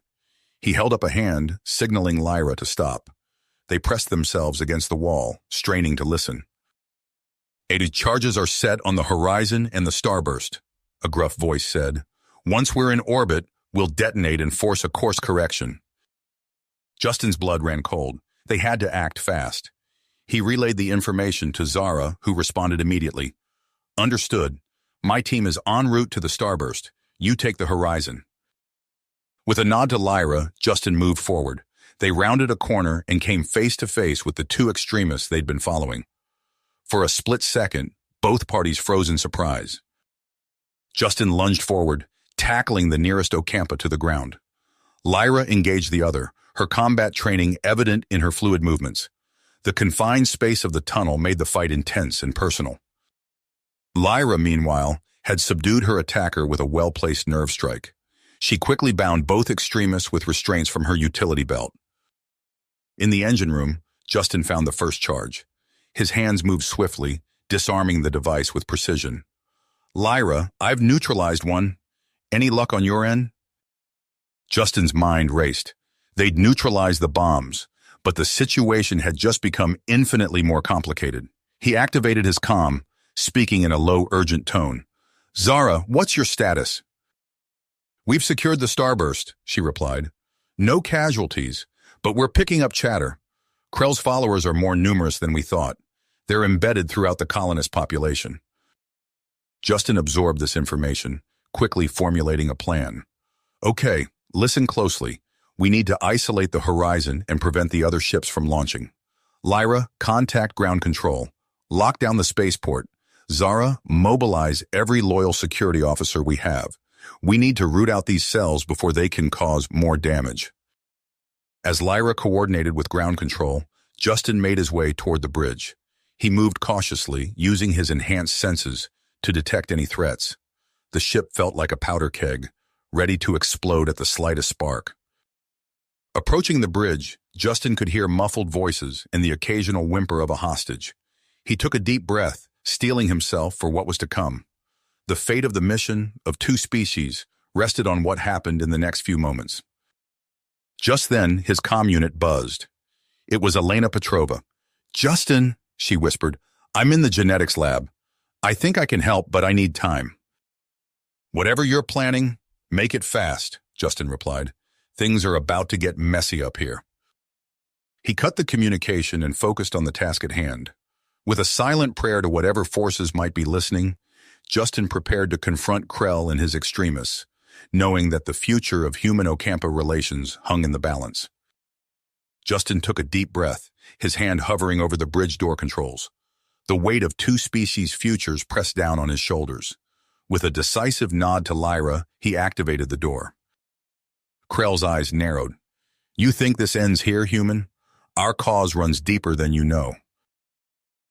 He held up a hand, signaling Lyra to stop. They pressed themselves against the wall, straining to listen. "AD charges are set on the horizon and the starburst," a gruff voice said. "Once we're in orbit, we'll detonate and force a course correction." Justin's blood ran cold. They had to act fast. He relayed the information to Zara, who responded immediately. Understood. My team is en route to the starburst. You take the horizon. With a nod to Lyra, Justin moved forward. They rounded a corner and came face to face with the two extremists they'd been following. For a split second, both parties froze in surprise. Justin lunged forward, tackling the nearest Ocampa to the ground. Lyra engaged the other, her combat training evident in her fluid movements. The confined space of the tunnel made the fight intense and personal. Lyra, meanwhile, had subdued her attacker with a well-placed nerve strike. She quickly bound both extremists with restraints from her utility belt. In the engine room, Justin found the first charge. His hands moved swiftly, disarming the device with precision. Lyra, I've neutralized one. Any luck on your end? Justin's mind raced. They'd neutralized the bombs, but the situation had just become infinitely more complicated. He activated his comm, speaking in a low, urgent tone. Zara, what's your status? We've secured the starburst, she replied. No casualties, but we're picking up chatter. Krell's followers are more numerous than we thought. They're embedded throughout the colonist population. Justin absorbed this information, quickly formulating a plan. Okay, listen closely. We need to isolate the horizon and prevent the other ships from launching. Lyra, contact ground control. Lock down the spaceport. Zara, mobilize every loyal security officer we have. We need to root out these cells before they can cause more damage. As Lyra coordinated with ground control, Justin made his way toward the bridge. He moved cautiously, using his enhanced senses to detect any threats. The ship felt like a powder keg, ready to explode at the slightest spark. Approaching the bridge, Justin could hear muffled voices and the occasional whimper of a hostage. He took a deep breath, steeling himself for what was to come. The fate of the mission of two species rested on what happened in the next few moments. Just then, his comm unit buzzed. It was Elena Petrova. Justin, she whispered, I'm in the genetics lab. I think I can help, but I need time. Whatever you're planning, make it fast, Justin replied. Things are about to get messy up here. He cut the communication and focused on the task at hand. With a silent prayer to whatever forces might be listening, Justin prepared to confront Krell and his extremists, knowing that the future of human-Ocampa relations hung in the balance. Justin took a deep breath, his hand hovering over the bridge door controls. The weight of two species' futures pressed down on his shoulders. With a decisive nod to Lyra, he activated the door. Krell's eyes narrowed. You think this ends here, human? Our cause runs deeper than you know.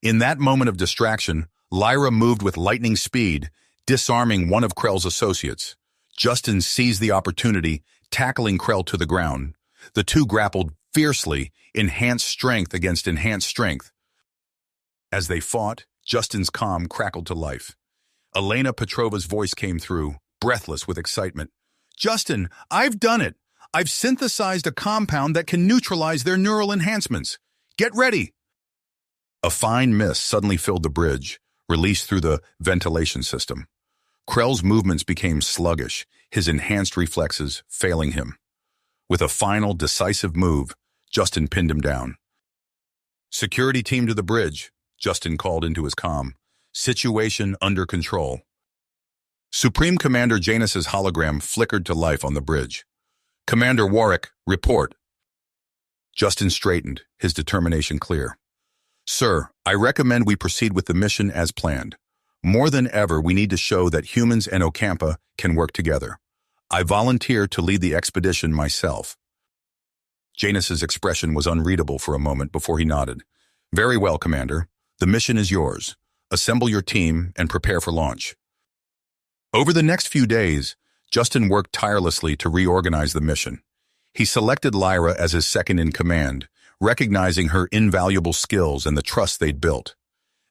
In that moment of distraction, Lyra moved with lightning speed, disarming one of Krell's associates. Justin seized the opportunity, tackling Krell to the ground. The two grappled fiercely, enhanced strength against enhanced strength. As they fought, Justin's comm crackled to life. Elena Petrova's voice came through, breathless with excitement. Justin, I've done it! I've synthesized a compound that can neutralize their neural enhancements. Get ready! A fine mist suddenly filled the bridge, released through the ventilation system. Krell's movements became sluggish, his enhanced reflexes failing him. With a final, decisive move, Justin pinned him down. Security team to the bridge, Justin called into his comm. Situation under control. Supreme Commander Janus's hologram flickered to life on the bridge. Commander Warwick, report. Justin straightened, his determination clear. Sir, I recommend we proceed with the mission as planned. More than ever, we need to show that humans and Ocampa can work together. I volunteer to lead the expedition myself. Janus's expression was unreadable for a moment before he nodded. Very well, Commander. The mission is yours. Assemble your team and prepare for launch. Over the next few days, Justin worked tirelessly to reorganize the mission. He selected Lyra as his second-in-command, recognizing her invaluable skills and the trust they'd built.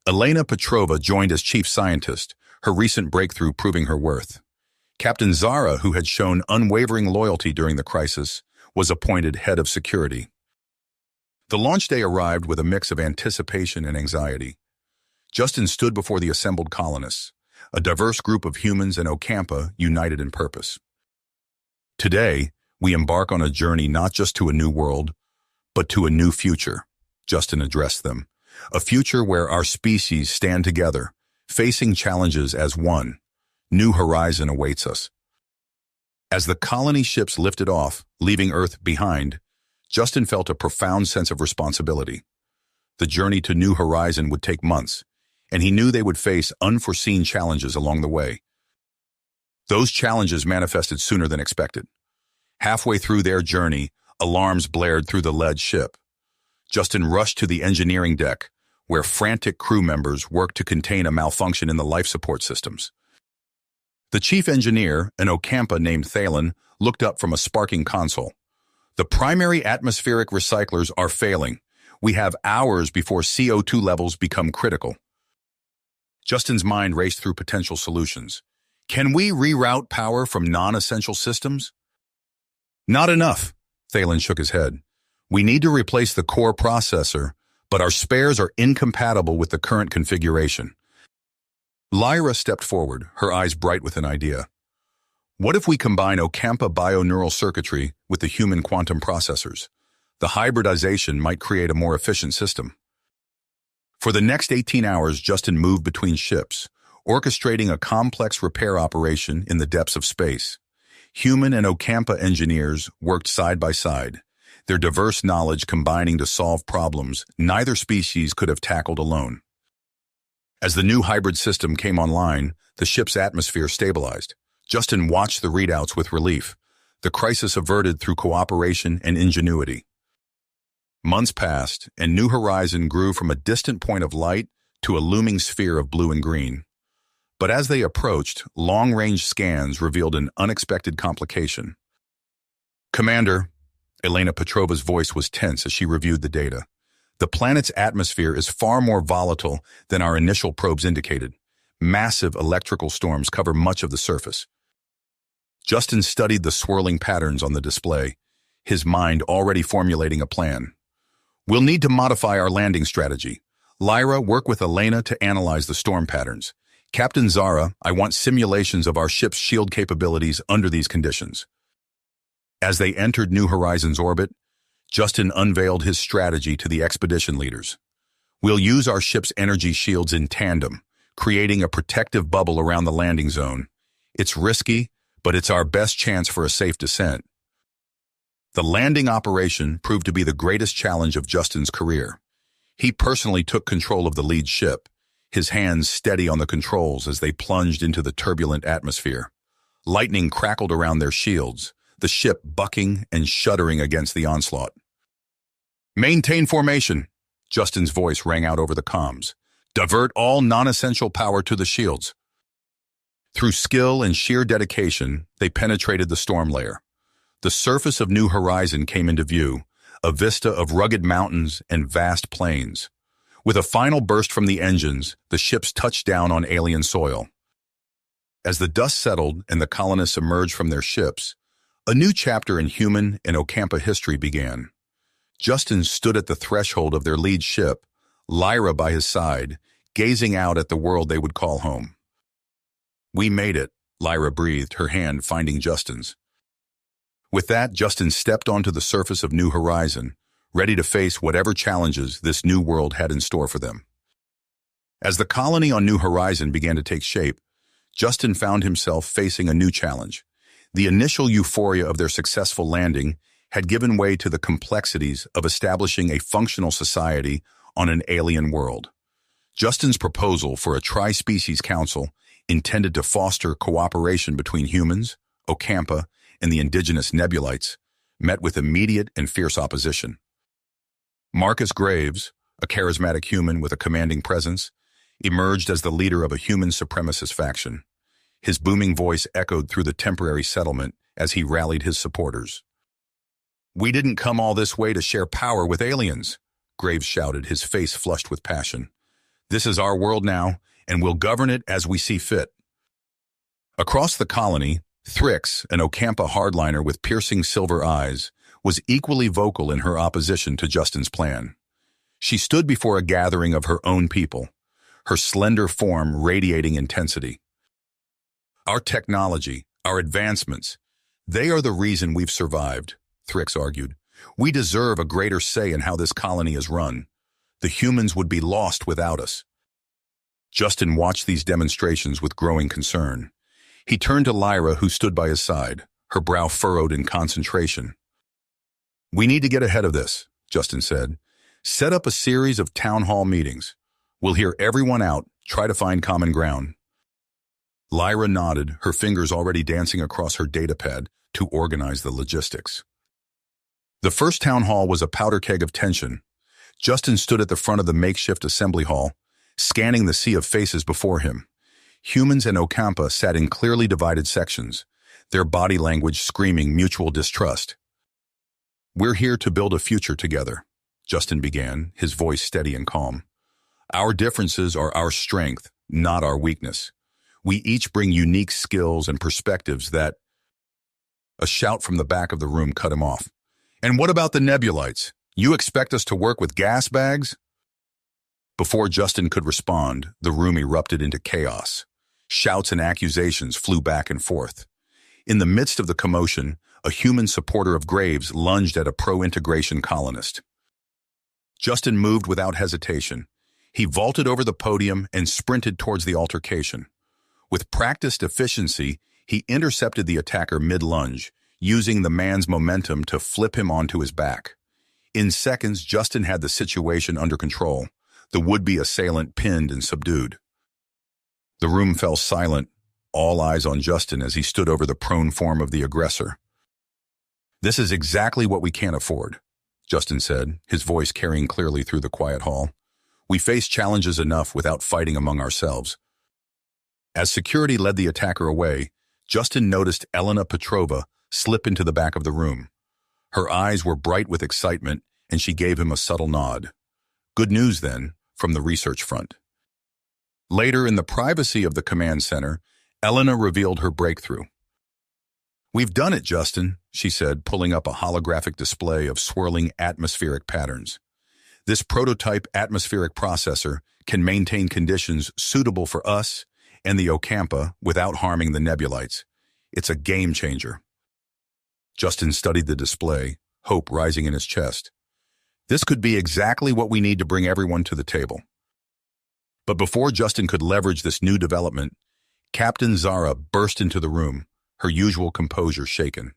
Elena Petrova joined as chief scientist, her recent breakthrough proving her worth. Captain Zara, who had shown unwavering loyalty during the crisis, was appointed head of security. The launch day arrived with a mix of anticipation and anxiety. Justin stood before the assembled colonists, a diverse group of humans and Ocampa united in purpose. Today, we embark on a journey not just to a new world, but to a new future, Justin addressed them. A future where our species stand together, facing challenges as one. New horizon awaits us. As the colony ships lifted off, leaving Earth behind, Justin felt a profound sense of responsibility. The journey to New Horizon would take months, and he knew they would face unforeseen challenges along the way. Those challenges manifested sooner than expected. Halfway through their journey, alarms blared through the lead ship. Justin rushed to the engineering deck, where frantic crew members worked to contain a malfunction in the life support systems. The chief engineer, an Ocampa named Thalen, looked up from a sparking console. "The primary atmospheric recyclers are failing. We have hours before CO2 levels become critical." Justin's mind raced through potential solutions. Can we reroute power from non-essential systems? Not enough, Thalen shook his head. We need to replace the core processor, but our spares are incompatible with the current configuration. Lyra stepped forward, her eyes bright with an idea. What if we combine Ocampa bioneural circuitry with the human quantum processors? The hybridization might create a more efficient system. For the next 18 hours, Justin moved between ships, orchestrating a complex repair operation in the depths of space. Human and Ocampa engineers worked side by side, their diverse knowledge combining to solve problems neither species could have tackled alone. As the new hybrid system came online, the ship's atmosphere stabilized. Justin watched the readouts with relief, the crisis averted through cooperation and ingenuity. Months passed, and New Horizon grew from a distant point of light to a looming sphere of blue and green. But as they approached, long-range scans revealed an unexpected complication. "Commander," Elena Petrova's voice was tense as she reviewed the data. "The planet's atmosphere is far more volatile than our initial probes indicated. Massive electrical storms cover much of the surface." Justin studied the swirling patterns on the display, his mind already formulating a plan. "We'll need to modify our landing strategy. Lyra, work with Elena to analyze the storm patterns. Captain Zara, I want simulations of our ship's shield capabilities under these conditions." As they entered New Horizon's orbit, Justin unveiled his strategy to the expedition leaders. "We'll use our ship's energy shields in tandem, creating a protective bubble around the landing zone. It's risky, but it's our best chance for a safe descent." The landing operation proved to be the greatest challenge of Justin's career. He personally took control of the lead ship, his hands steady on the controls as they plunged into the turbulent atmosphere. Lightning crackled around their shields, the ship bucking and shuddering against the onslaught. "Maintain formation," Justin's voice rang out over the comms. "Divert all non-essential power to the shields." Through skill and sheer dedication, they penetrated the storm layer. The surface of New Horizon came into view, a vista of rugged mountains and vast plains. With a final burst from the engines, the ships touched down on alien soil. As the dust settled and the colonists emerged from their ships, a new chapter in human and Ocampa history began. Justin stood at the threshold of their lead ship, Lyra by his side, gazing out at the world they would call home. "We made it," Lyra breathed, her hand finding Justin's. With that, Justin stepped onto the surface of New Horizon, ready to face whatever challenges this new world had in store for them. As the colony on New Horizon began to take shape, Justin found himself facing a new challenge. The initial euphoria of their successful landing had given way to the complexities of establishing a functional society on an alien world. Justin's proposal for a tri-species council intended to foster cooperation between humans, Ocampa, and the indigenous Nebulites met with immediate and fierce opposition. Marcus Graves, a charismatic human with a commanding presence, emerged as the leader of a human supremacist faction. His booming voice echoed through the temporary settlement as he rallied his supporters. "We didn't come all this way to share power with aliens," Graves shouted, his face flushed with passion. "This is our world now, and we'll govern it as we see fit." Across the colony, Thrix, an Ocampa hardliner with piercing silver eyes, was equally vocal in her opposition to Justin's plan. She stood before a gathering of her own people, her slender form radiating intensity. "Our technology, our advancements, they are the reason we've survived," Thrix argued. "We deserve a greater say in how this colony is run. The humans would be lost without us." Justin watched these demonstrations with growing concern. He turned to Lyra, who stood by his side, her brow furrowed in concentration. "We need to get ahead of this," Justin said. "Set up a series of town hall meetings. We'll hear everyone out, try to find common ground." Lyra nodded, her fingers already dancing across her datapad to organize the logistics. The first town hall was a powder keg of tension. Justin stood at the front of the makeshift assembly hall, scanning the sea of faces before him. Humans and Ocampa sat in clearly divided sections, their body language screaming mutual distrust. "We're here to build a future together," Justin began, his voice steady and calm. "Our differences are our strength, not our weakness. We each bring unique skills and perspectives that—" A shout from the back of the room cut him off. "And what about the Nebulites? You expect us to work with gas bags?" Before Justin could respond, the room erupted into chaos. Shouts and accusations flew back and forth. In the midst of the commotion, a human supporter of Graves lunged at a pro-integration colonist. Justin moved without hesitation. He vaulted over the podium and sprinted towards the altercation. With practiced efficiency, he intercepted the attacker mid-lunge, using the man's momentum to flip him onto his back. In seconds, Justin had the situation under control, the would-be assailant pinned and subdued. The room fell silent, all eyes on Justin as he stood over the prone form of the aggressor. "This is exactly what we can't afford," Justin said, his voice carrying clearly through the quiet hall. "We face challenges enough without fighting among ourselves." As security led the attacker away, Justin noticed Elena Petrova slip into the back of the room. Her eyes were bright with excitement, and she gave him a subtle nod. Good news, then, from the research front. Later, in the privacy of the command center, Elena revealed her breakthrough. "We've done it, Justin," she said, pulling up a holographic display of swirling atmospheric patterns. "This prototype atmospheric processor can maintain conditions suitable for us and the Ocampa without harming the Nebulites. It's a game changer." Justin studied the display, hope rising in his chest. This could be exactly what we need to bring everyone to the table. But before Justin could leverage this new development, Captain Zara burst into the room, her usual composure shaken.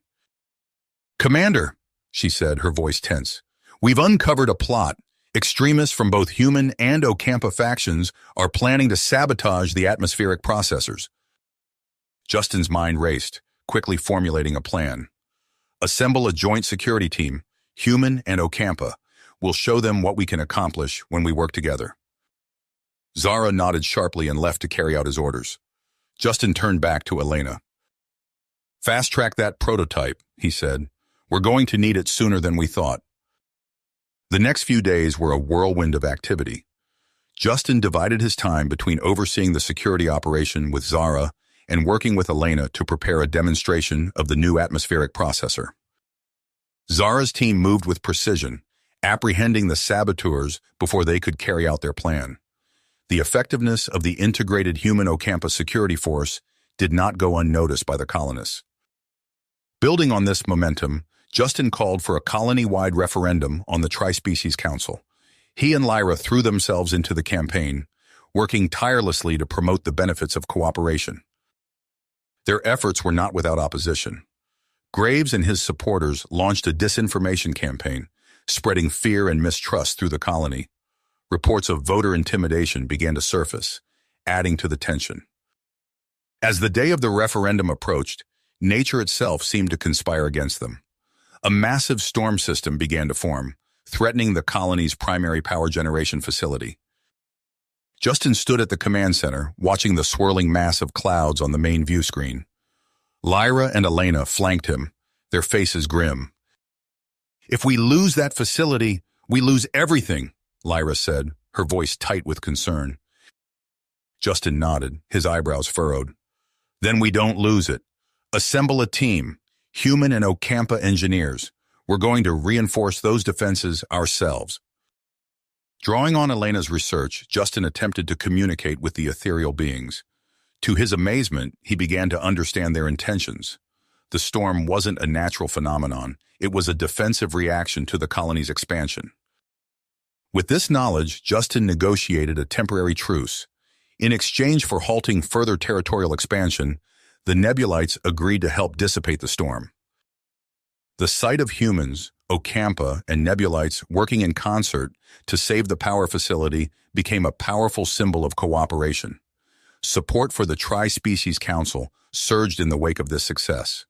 "Commander," she said, her voice tense, "we've uncovered a plot. Extremists from both human and Ocampa factions are planning to sabotage the atmospheric processors." Justin's mind raced, quickly formulating a plan. "Assemble a joint security team, human and Ocampa. We'll show them what we can accomplish when we work together." Zara nodded sharply and left to carry out his orders. Justin turned back to Elena. "Fast-track that prototype," he said. "We're going to need it sooner than we thought." The next few days were a whirlwind of activity. Justin divided his time between overseeing the security operation with Zara and working with Elena to prepare a demonstration of the new atmospheric processor. Zara's team moved with precision, apprehending the saboteurs before they could carry out their plan. The effectiveness of the integrated human Ocampa security force did not go unnoticed by the colonists. Building on this momentum, Justin called for a colony-wide referendum on the Tri-Species Council. He and Lyra threw themselves into the campaign, working tirelessly to promote the benefits of cooperation. Their efforts were not without opposition. Graves and his supporters launched a disinformation campaign, spreading fear and mistrust through the colony. Reports of voter intimidation began to surface, adding to the tension. As the day of the referendum approached, nature itself seemed to conspire against them. A massive storm system began to form, threatening the colony's primary power generation facility. Justin stood at the command center, watching the swirling mass of clouds on the main view screen. Lyra and Elena flanked him, their faces grim. "If we lose that facility, we lose everything," Lyra said, her voice tight with concern. Justin nodded, his eyebrows furrowed. "Then we don't lose it. Assemble a team, human and Ocampa engineers. We're going to reinforce those defenses ourselves." Drawing on Elena's research, Justin attempted to communicate with the ethereal beings. To his amazement, he began to understand their intentions. The storm wasn't a natural phenomenon. It was a defensive reaction to the colony's expansion. With this knowledge, Justin negotiated a temporary truce. In exchange for halting further territorial expansion, the Nebulites agreed to help dissipate the storm. The sight of humans, Ocampa, and Nebulites working in concert to save the power facility became a powerful symbol of cooperation. Support for the Tri-Species Council surged in the wake of this success.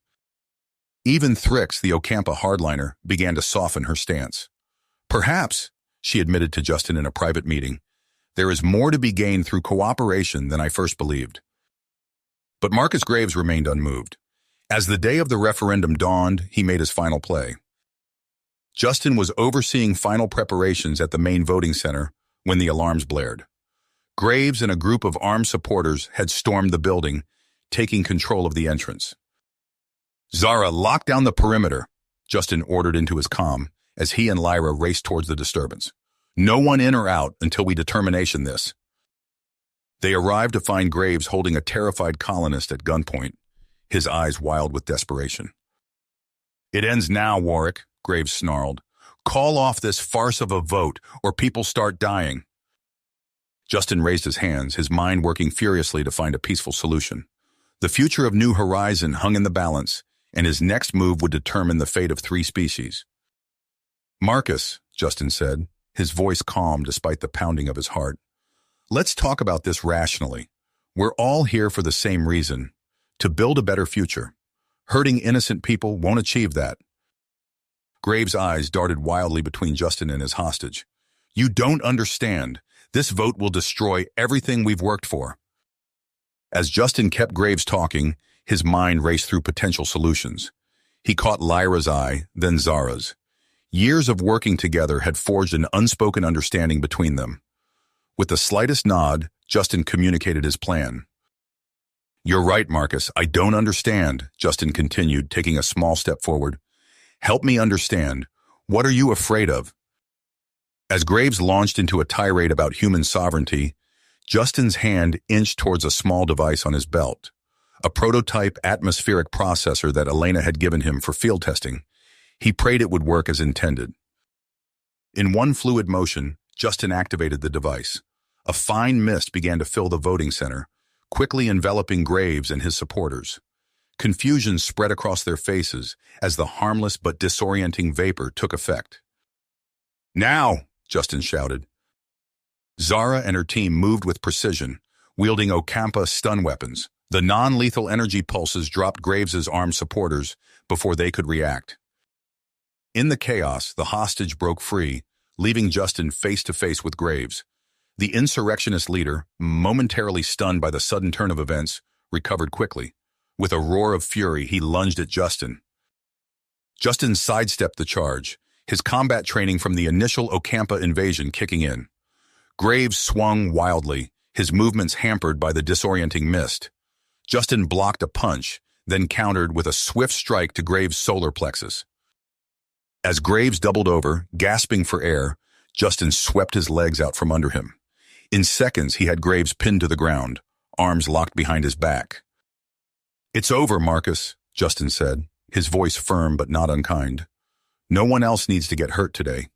Even Thrix, the Ocampa hardliner, began to soften her stance. Perhaps, she admitted to Justin in a private meeting, there is more to be gained through cooperation than I first believed. But Marcus Graves remained unmoved. As the day of the referendum dawned, he made his final play. Justin was overseeing final preparations at the main voting center when the alarms blared. Graves and a group of armed supporters had stormed the building, taking control of the entrance. "Zara, lock down the perimeter," Justin ordered into his comm as he and Lyra raced towards the disturbance. "No one in or out until we determination this." They arrived to find Graves holding a terrified colonist at gunpoint, his eyes wild with desperation. "It ends now, Warwick," Graves snarled. "Call off this farce of a vote, or people start dying." Justin raised his hands, his mind working furiously to find a peaceful solution. The future of New Horizon hung in the balance, and his next move would determine the fate of 3 species. "Marcus," Justin said, his voice calm despite the pounding of his heart, "let's talk about this rationally. We're all here for the same reason, to build a better future. Hurting innocent people won't achieve that." Graves' eyes darted wildly between Justin and his hostage. "You don't understand. This vote will destroy everything we've worked for." As Justin kept Graves talking, his mind raced through potential solutions. He caught Lyra's eye, then Zara's. Years of working together had forged an unspoken understanding between them. With the slightest nod, Justin communicated his plan. "You're right, Marcus. I don't understand," Justin continued, taking a small step forward. "Help me understand. What are you afraid of?" As Graves launched into a tirade about human sovereignty, Justin's hand inched towards a small device on his belt, a prototype atmospheric processor that Elena had given him for field testing. He prayed it would work as intended. In one fluid motion, Justin activated the device. A fine mist began to fill the voting center, quickly enveloping Graves and his supporters. Confusion spread across their faces as the harmless but disorienting vapor took effect. "Now!" Justin shouted. Zara and her team moved with precision, wielding Ocampa stun weapons. The non-lethal energy pulses dropped Graves's armed supporters before they could react. In the chaos, the hostage broke free, leaving Justin face-to-face with Graves. The insurrectionist leader, momentarily stunned by the sudden turn of events, recovered quickly. With a roar of fury, he lunged at Justin. Justin sidestepped the charge, his combat training from the initial Ocampa invasion kicking in. Graves swung wildly, his movements hampered by the disorienting mist. Justin blocked a punch, then countered with a swift strike to Graves' solar plexus. As Graves doubled over, gasping for air, Justin swept his legs out from under him. In seconds, he had Graves pinned to the ground, arms locked behind his back. "It's over, Marcus," Justin said, his voice firm but not unkind. "No one else needs to get hurt today."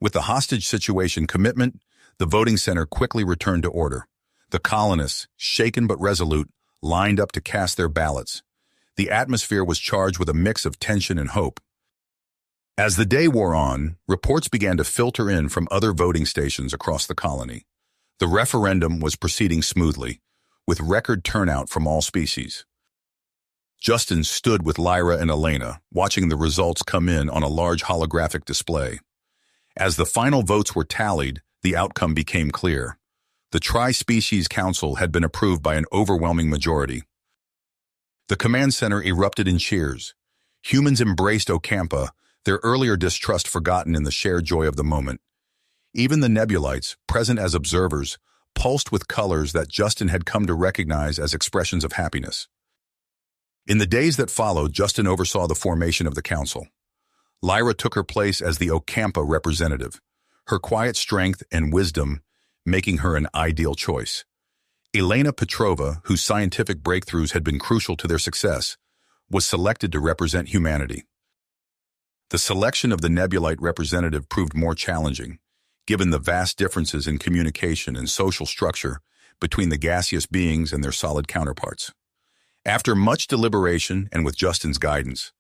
With the hostage situation commitment, the voting center quickly returned to order. The colonists, shaken but resolute, lined up to cast their ballots. The atmosphere was charged with a mix of tension and hope. As the day wore on, reports began to filter in from other voting stations across the colony. The referendum was proceeding smoothly, with record turnout from all species. Justin stood with Lyra and Elena, watching the results come in on a large holographic display. As the final votes were tallied, the outcome became clear. The Tri-Species Council had been approved by an overwhelming majority. The command center erupted in cheers. Humans embraced Ocampa, their earlier distrust forgotten in the shared joy of the moment. Even the Nebulites, present as observers, pulsed with colors that Justin had come to recognize as expressions of happiness. In the days that followed, Justin oversaw the formation of the council. Lyra took her place as the Ocampa representative, her quiet strength and wisdom making her an ideal choice. Elena Petrova, whose scientific breakthroughs had been crucial to their success, was selected to represent humanity. The selection of the Nebulite representative proved more challenging. given the vast differences in communication and social structure between the gaseous beings and their solid counterparts. After much deliberation and with Justin's guidance,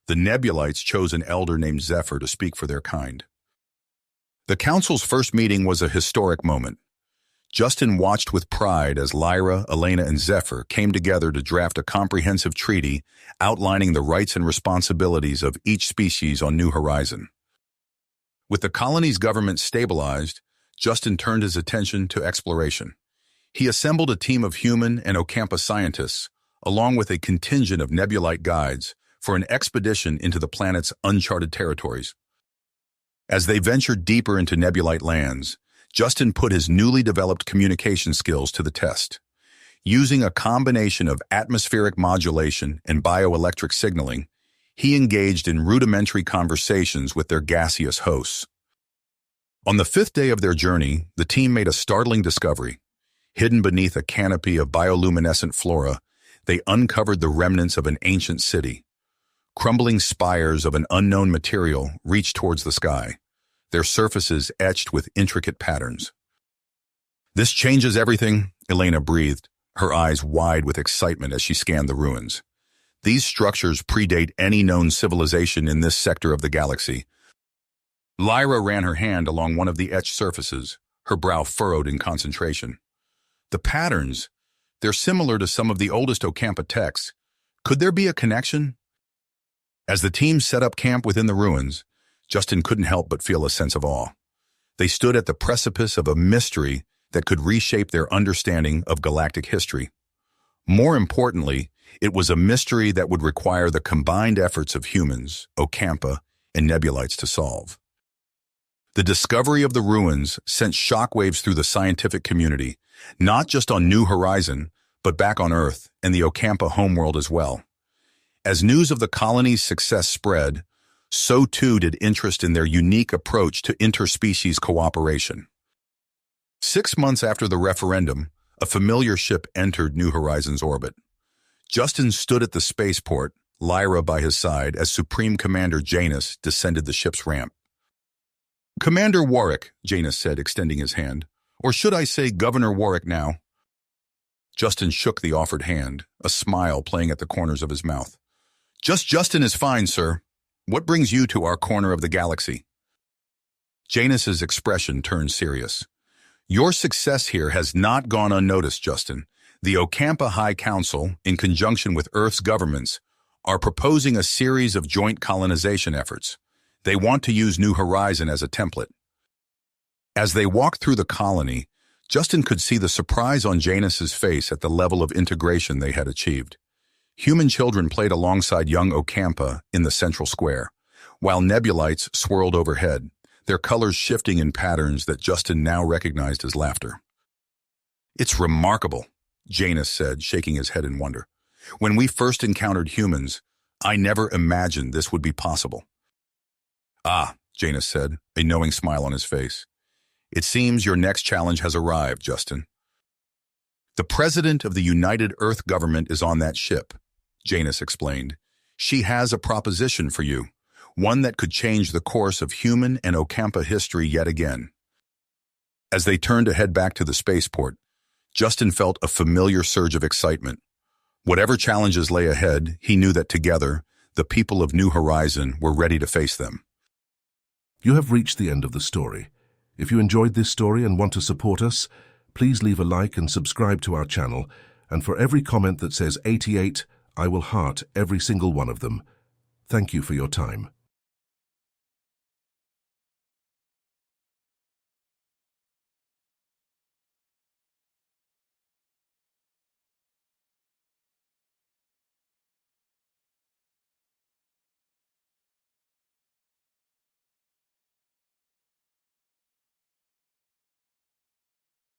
the Nebulites chose an elder named Zephyr to speak for their kind. The council's first meeting was a historic moment. Justin watched with pride as Lyra, Elena, and Zephyr came together to draft a comprehensive treaty outlining the rights and responsibilities of each species on New Horizon. With the colony's government stabilized, Justin turned his attention to exploration. He assembled a team of human and Ocampa scientists, along with a contingent of Nebulite guides, for an expedition into the planet's uncharted territories. As they ventured deeper into Nebulite lands, Justin put his newly developed communication skills to the test. Using a combination of atmospheric modulation and bioelectric signaling, he engaged in rudimentary conversations with their gaseous hosts. On the fifth day of their journey, the team made a startling discovery. Hidden beneath a canopy of bioluminescent flora, they uncovered the remnants of an ancient city. Crumbling spires of an unknown material reached towards the sky, their surfaces etched with intricate patterns. "This changes everything," Elena breathed, her eyes wide with excitement as she scanned the ruins. These structures predate any known civilization in this sector of the galaxy. Lyra ran her hand along one of the etched surfaces, her brow furrowed in concentration. "The patterns, they're similar to some of the oldest Ocampa texts. Could there be a connection?" As the team set up camp within the ruins, Justin couldn't help but feel a sense of awe. They stood at the precipice of a mystery that could reshape their understanding of galactic history. More importantly, it was a mystery that would require the combined efforts of humans, Ocampa, and Nebulites to solve. The discovery of the ruins sent shockwaves through the scientific community, not just on New Horizon, but back on Earth and the Ocampa homeworld as well. As news of the colony's success spread, so too did interest in their unique approach to interspecies cooperation. 6 months after the referendum, a familiar ship entered New Horizon's orbit. Justin stood at the spaceport, Lyra by his side, as Supreme Commander Janus descended the ship's ramp. "Commander Warwick," Janus said, extending his hand. "Or should I say Governor Warwick now?" Justin shook the offered hand, a smile playing at the corners of his mouth. "Just Justin is fine, sir. What brings you to our corner of the galaxy?" Janus's expression turned serious. "Your success here has not gone unnoticed, Justin. The Ocampa High Council, in conjunction with Earth's governments, are proposing a series of joint colonization efforts. They want to use New Horizon as a template." As they walked through the colony, Justin could see the surprise on Janus's face at the level of integration they had achieved. Human children played alongside young Ocampa in the central square, while Nebulites swirled overhead, their colors shifting in patterns that Justin now recognized as laughter. "It's remarkable," Janus said, shaking his head in wonder. "When we first encountered humans, I never imagined this would be possible." "Ah," Janus said, a knowing smile on his face. "It seems your next challenge has arrived, Justin." "The president of the United Earth government is on that ship," Janus explained. "She has a proposition for you, one that could change the course of human and Ocampa history yet again." As they turned to head back to the spaceport, Justin felt a familiar surge of excitement. Whatever challenges lay ahead, he knew that together, the people of New Horizon were ready to face them. You have reached the end of the story. If you enjoyed this story and want to support us, please leave a like and subscribe to our channel, and for every comment that says 88, I will heart every single one of them. Thank you for your time.